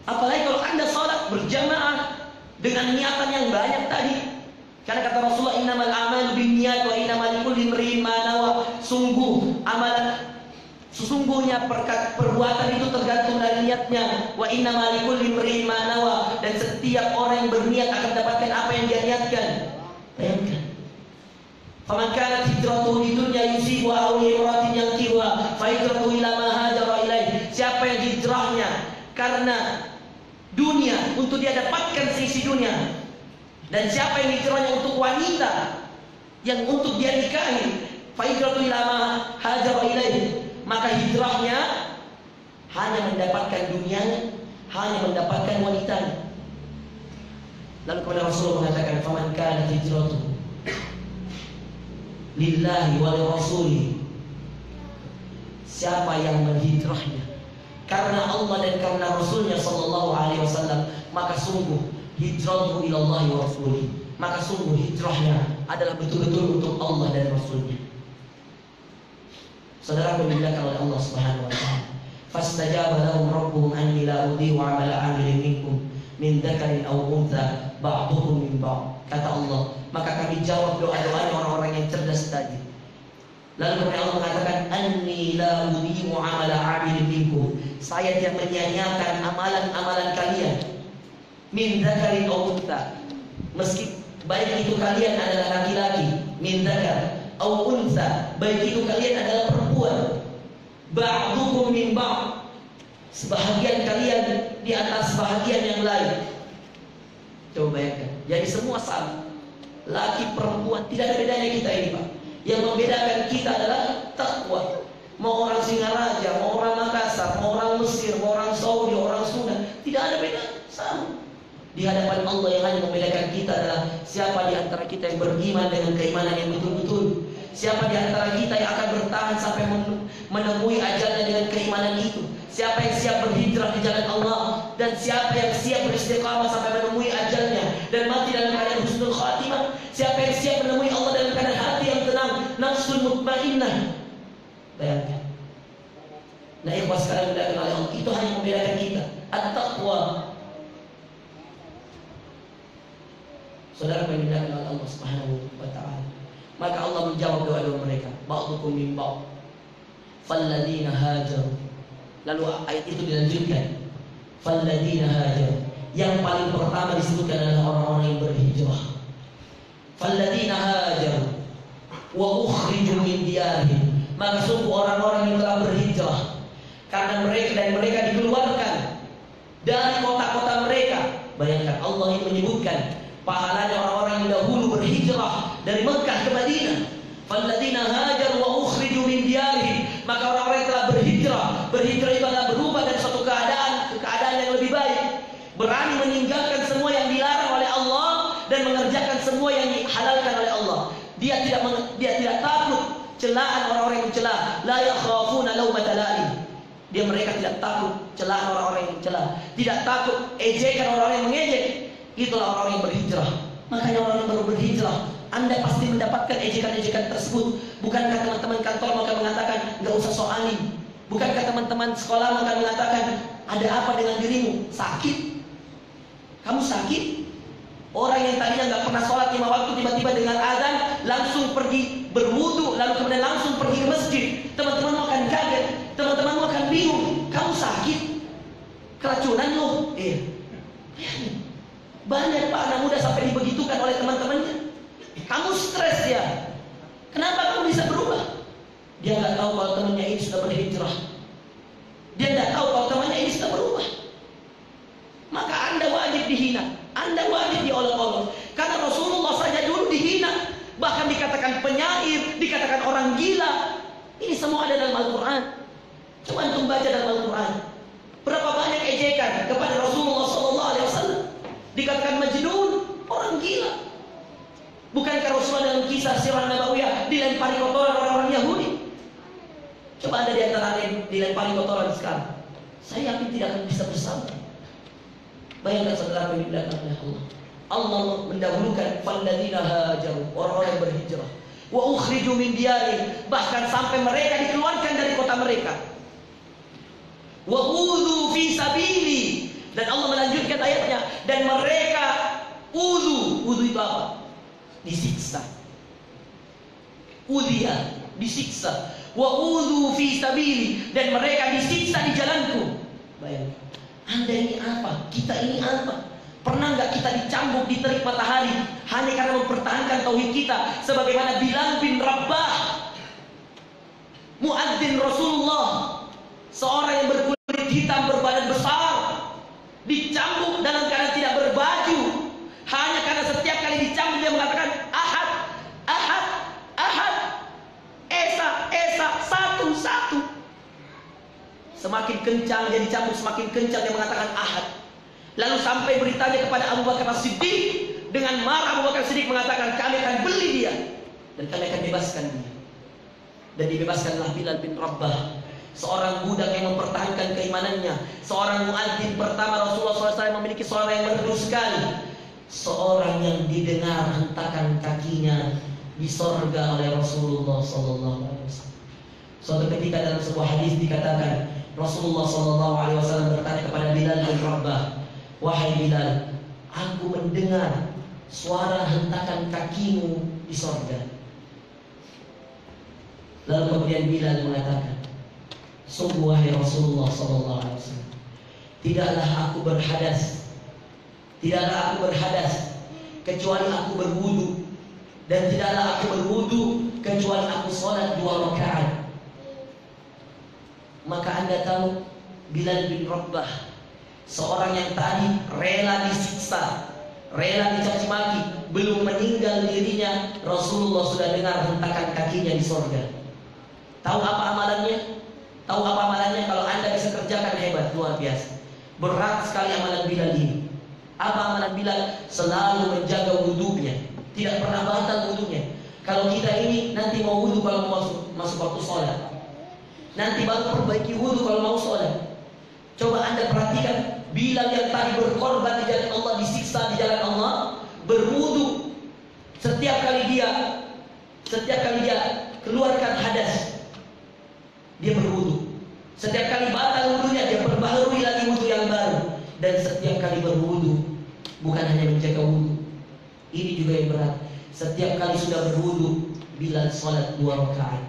Apalagi kalau Anda sholat berjamaah dengan niatan yang banyak tadi. Karena kata Rasulullah, innamal a'malu binniyat wa innamal likulli imri'in ma nawa. Sesungguhnya perbuatan itu tergantung dari niatnya. Wa innamal likulli imri'in ma nawa, dan setiap orang yang berniat akan mendapatkan apa yang dia niatkan. Bayangkan. Faman kanat hijratuhu lidunya yusibuha aw li'imratin yankihuha fa hijratuhu ila ma hajara ilaih. Siapa yang hijrahnya karena dunia, untuk dia dapatkan sisi dunia, dan siapa yang hijrahnya untuk wanita yang untuk dia nikahi, fa hijratuhu ila ma hajara ilaih, maka hijrahnya hanya mendapatkan dunianya, hanya mendapatkan wanitanya. Lalu kemudian Rasulullah mengatakan, faman kanat hijratuhu lillahi wa lirasuli, siapa yang berhijrahnya karena Allah dan karena Rasulnya sallallahu alaihi wasallam, maka sungguh hijratuhu ilallahi wa rasulih. Maka sungguh hijrahnya adalah betul-betul untuk Allah dan Rasulnya. Saudara dimuliakan oleh Allah Subhanahu wa taala. Fastajaba lahum rabbuhum anni la udhi'u 'amala 'amilin minkum min dzakarin aw untha ba'dhukum min ba'd. Kata Allah, maka kami jawab doa-doa orang-orang yang cerdas tadi. Lalu kemudian Allah mengatakan, anni la udhi'u 'amala 'amilin minkum. Saya tidak menyia-nyiakan amalan-amalan kalian. Min dzakarin aw untha. Meski baik itu kalian adalah laki-laki, min dzakar aw untha, baik itu kalian adalah perempuan, ba'dukum min ba'd, sebahagian kalian di atas sebahagian yang lain. Coba bayangkan, jadi semua sama, laki perempuan, tidak ada bedanya kita ini Pak. Yang membedakan kita adalah takwa. Mau orang Singaraja, mau orang Makassar, mau orang Mesir, mau orang Saudi, orang Sudan, tidak ada beda, sama. Di hadapan Allah yang hanya membedakan kita adalah siapa di antara kita yang beriman dengan keimanan yang betul-betul. Siapa di antara kita yang akan bertahan sampai menemui ajalnya dengan keimanan itu. Siapa yang siap berhijrah di jalan Allah. Dan siapa yang siap beristiqamah sampai menemui ajalnya dan mati dalam keadaan husnul khatimah. Siapa yang siap menemui Allah dalam keadaan hati yang tenang, nafsul mutmainnah. Bayangkan. Nah, ikhwas sekalian dimuliakan oleh Allah, itu hanya membedakan kita, at-taqwa. Saudara yang dimuliakan oleh Allah Subhanahu wa taala. Maka Allah menjawab doa-doa mereka, ba'dukum min ba'd. Falladzina hajaru. Lalu ayat itu dilanjutkan. Falladzina hajaru. Yang paling pertama disebutkan adalah orang-orang yang berhijrah. Falladzina hajaru wa ukhriju min diyarihim. Maka sungguh orang-orang yang telah berhijrah karena mereka dikeluarkan dari kota-kota mereka. Bayangkan Allah yang menyebutkan pahalanya orang-orang yang dahulu berhijrah dari Mekah ke Madinah. Falladzina hajaru wa ukhriju min diyarihim. Maka orang-orang yang telah berhijrah itu adalah berubah dari suatu keadaan ke keadaan yang lebih baik. Berani meninggalkan semua yang dilarang oleh Allah dan mengerjakan semua yang dihalalkan oleh Allah. Dia tidak takut celaan orang-orang yang mencela. La yakhafuna laumata laim. Mereka tidak takut celaan orang-orang yang mencela. Tidak takut ejekan orang-orang yang mengejek. Itulah orang yang berhijrah. Makanya orang yang baru berhijrah, Anda pasti mendapatkan ejekan-ejekan tersebut. Bukankah teman-teman kantor maka mengatakan nggak usah sok alim? Bukankah teman-teman sekolah maka mengatakan ada apa dengan dirimu? Sakit? Kamu sakit? Orang yang tadinya nggak pernah sholat 5 waktu tiba-tiba dengan azan langsung pergi berwudu, lalu kemudian langsung pergi ke masjid. Teman-teman akan kaget, teman-teman akan bingung. Kamu sakit? Keracunan loh? Iya. Banyak Pak anak muda sampai dibegitukan oleh teman-temannya. Kamu stres ya? Kenapa kamu bisa berubah? Dia nggak tahu kalau temannya ini sudah berhijrah. Dia nggak tahu kalau temannya ini sudah berubah. Maka Anda wajib dihina, Anda wajib diolok-olok. Karena Rasulullah saja dulu dihina, bahkan dikatakan penyair, dikatakan orang gila. Ini semua ada dalam Al-Quran. Coba antum baca dalam Al-Quran. Berapa banyak ejekan kepada Rasulullah SAW. Dikatakan majnun, orang gila. Bukankah Rasulullah dalam kisah sirah Nabawiyah dilempari kotoran orang-orang Yahudi? Coba Anda di antara dilempari kotoran sekarang, saya yakin tidak akan bisa bersama. Bayangkan saudara yang dimuliakan oleh Allah. Allah mendahulukan falladzina hajaru, orang-orang yang berhijrah. Wa ukhriju min diyarihim, bahkan sampai mereka dikeluarkan dari kota mereka. Wa udzu fi sabili. Dan Allah melanjutkan ayatnya, dan mereka udzu itu apa? Disiksa. Udhiya, disiksa. Wa udzu fi sabili, dan mereka disiksa di jalanku. Bayangkan, Anda ini apa? Kita ini apa? Pernah nggak kita dicambuk di terik matahari hanya karena mempertahankan tauhid kita? Sebagaimana Bilal bin Rabah, muadzin Rasulullah, seorang yang berkulit hitam berbadan besar, dicambuk dalam keadaan tidak berbaju hanya karena setiap kali dicambuk dia mengatakan ahad, ahad, ahad, esa, esa, satu, satu. Semakin kencang dia dicambuk, semakin kencang dia mengatakan ahad. Lalu sampai beritanya kepada Abu Bakar As-Siddiq, dengan marah Abu Bakar As-Siddiq mengatakan kami akan beli dia dan kami akan bebaskan dia. Dan dibebaskanlah Bilal bin Rabah, seorang budak yang mempertahankan keimanannya, seorang muadzin pertama Rasulullah SAW memiliki suara yang merdu sekali. seorang yang didengar hentakan kakinya di sorga oleh Rasulullah Sallallahu Alaihi Wasallam. Suatu ketika dalam sebuah hadis dikatakan Rasulullah Sallallahu Alaihi Wasallam bertanya kepada Bilal bin Rabah, wahai Bilal, aku mendengar suara hentakan kakimu di sorga. Lalu kemudian Bilal mengatakan, sungguh wahai Rasulullah Sallallahu Alaihi Wasallam, tidaklah aku berhadas kecuali aku berwudu, dan tidaklah aku berwudu kecuali aku sholat 2 rakaat. Maka Anda tahu Bilal bin Rabah, seorang yang tadi rela disiksa, rela dicaci maki, belum meninggal dirinya, Rasulullah sudah dengar hentakan kakinya di sorga. Tahu apa amalannya? Tahu apa amalannya? Kalau Anda bisa kerjakan, hebat, luar biasa. Berat sekali amalan Bilal ini. Apa amalan Bilal? Selalu menjaga wudunya, tidak pernah batal wudunya. Kalau kita ini nanti mau wudu kalau mau masuk waktu sholat, nanti baru perbaiki wudu kalau mau sholat. Coba Anda perhatikan Bilal yang tadi berkorban di jalan Allah, disiksa di jalan Allah, berwudu. Setiap kali dia keluarkan hadas, dia berwudu. Setiap kali batal wudunya, dia perbaharui lagi wudu yang baru. Dan setiap kali berwudu, bukan hanya menjaga wudu, ini juga yang berat. Setiap kali sudah berwudu, Bilal sholat 2 rakaat.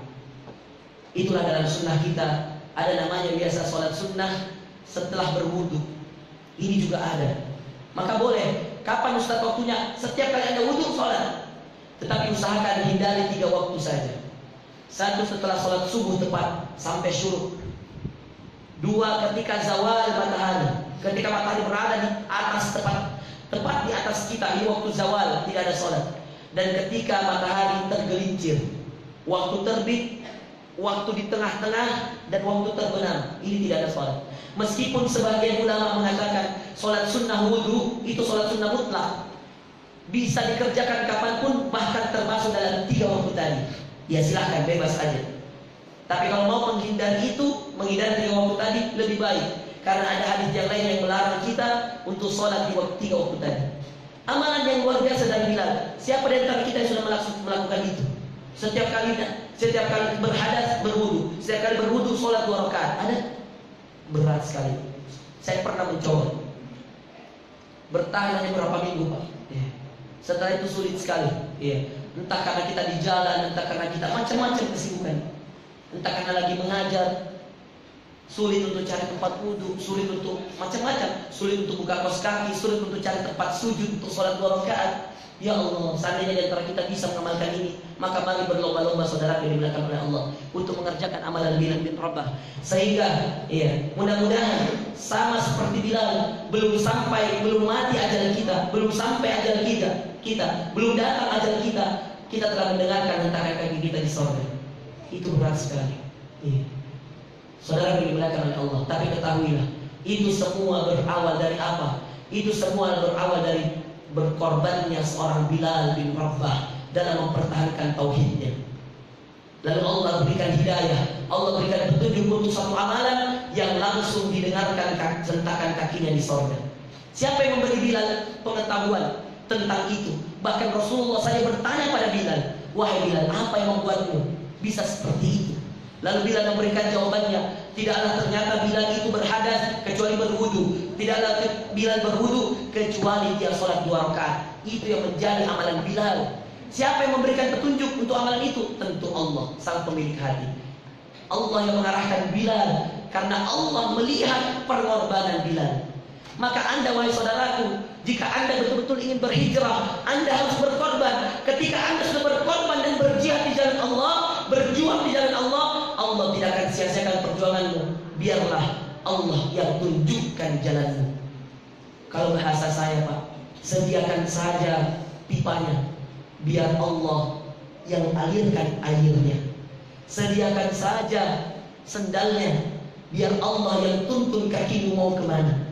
Itulah dalam sunnah kita, ada namanya biasa sholat sunnah setelah berwudu. Ini juga ada. Maka boleh, kapan Ustaz waktunya? Setiap kali Anda wudu sholat. Tetapi usahakan hindari 3 waktu saja. 1 setelah sholat subuh tepat sampai syuruk. 2 ketika zawal matahari, ketika matahari berada di atas tepat di atas kita, ini waktu zawal, tidak ada sholat. Dan ketika matahari tergelincir, waktu terbit, waktu di tengah-tengah, dan waktu terbenam, ini tidak ada sholat. Meskipun sebagian ulama mengatakan sholat sunnah wudu itu sholat sunnah mutlak, bisa dikerjakan kapanpun, bahkan termasuk dalam 3 waktu tadi. Ya silahkan, bebas aja. Tapi kalau mau menghindari 3 waktu tadi lebih baik, karena ada hadis yang lain yang melarang kita untuk sholat di waktu 3 waktu tadi. Amalan yang luar biasa dari Bilal. Siapa di antara kita yang sudah melakukan itu? Setiap kali berhadas berwudu, setiap kali berwudu sholat 2 rakaat. Ada? Berat sekali. Saya pernah mencoba. Bertahan hanya berapa minggu, Pak. Ya. Setelah itu sulit sekali. Ya. Entah karena kita di jalan, entah karena kita macam-macam kesibukan. Entah karena lagi mengajar, sulit untuk cari tempat wudhu, sulit untuk macam-macam, sulit untuk buka kaos kaki, sulit untuk cari tempat sujud untuk sholat 2 rakaat. Ya Allah, seandainya di antara kita bisa mengamalkan ini, maka mari berlomba-lomba saudara yang dimuliakan oleh Allah untuk mengerjakan amalan Bilal bin Rabah. Sehingga mudah-mudahan sama seperti Bilal, belum mati ajal kita, belum sampai ajal kita, belum datang ajal kita telah mendengarkan hentakan kaki kita di sorga. Itu berat sekali. Saudara yang dimuliakan oleh Allah, tapi ketahuilah, itu semua berawal dari apa? Itu semua berawal dari berkorbannya seorang Bilal bin Rabah dalam mempertahankan tauhidnya. Lalu Allah berikan hidayah, Allah berikan petunjuk untuk satu amalan yang langsung didengarkan hentakan kakinya di sorga. Siapa yang memberi Bilal pengetahuan tentang itu? Bahkan Rasulullah saya bertanya pada Bilal, wahai Bilal, apa yang membuatmu bisa seperti itu? Lalu Bilal memberikan jawabannya, tidaklah ternyata Bilal itu berhadas kecuali berwudu, tidaklah Bilal berwudu kecuali dia sholat 2 rakaat. Itu yang menjadi amalan Bilal. Siapa yang memberikan petunjuk untuk amalan itu? Tentu Allah, sang pemilik hati. Allah yang mengarahkan Bilal, karena Allah melihat pengorbanan Bilal. Maka Anda wahai saudaraku, jika Anda betul-betul ingin berhijrah, Anda harus berkorban. Ketika Anda sudah berkorban dan berjihad di jalan Allah, berjuang di jalan Allah, Allah tidak akan sia-siakan perjuanganmu. Biarlah Allah yang tunjukkan jalanmu. Kalau bahasa saya, Pak, sediakan saja pipanya, biar Allah yang alirkan airnya. Sediakan saja sendalnya, biar Allah yang tuntun kakimu mau kemana.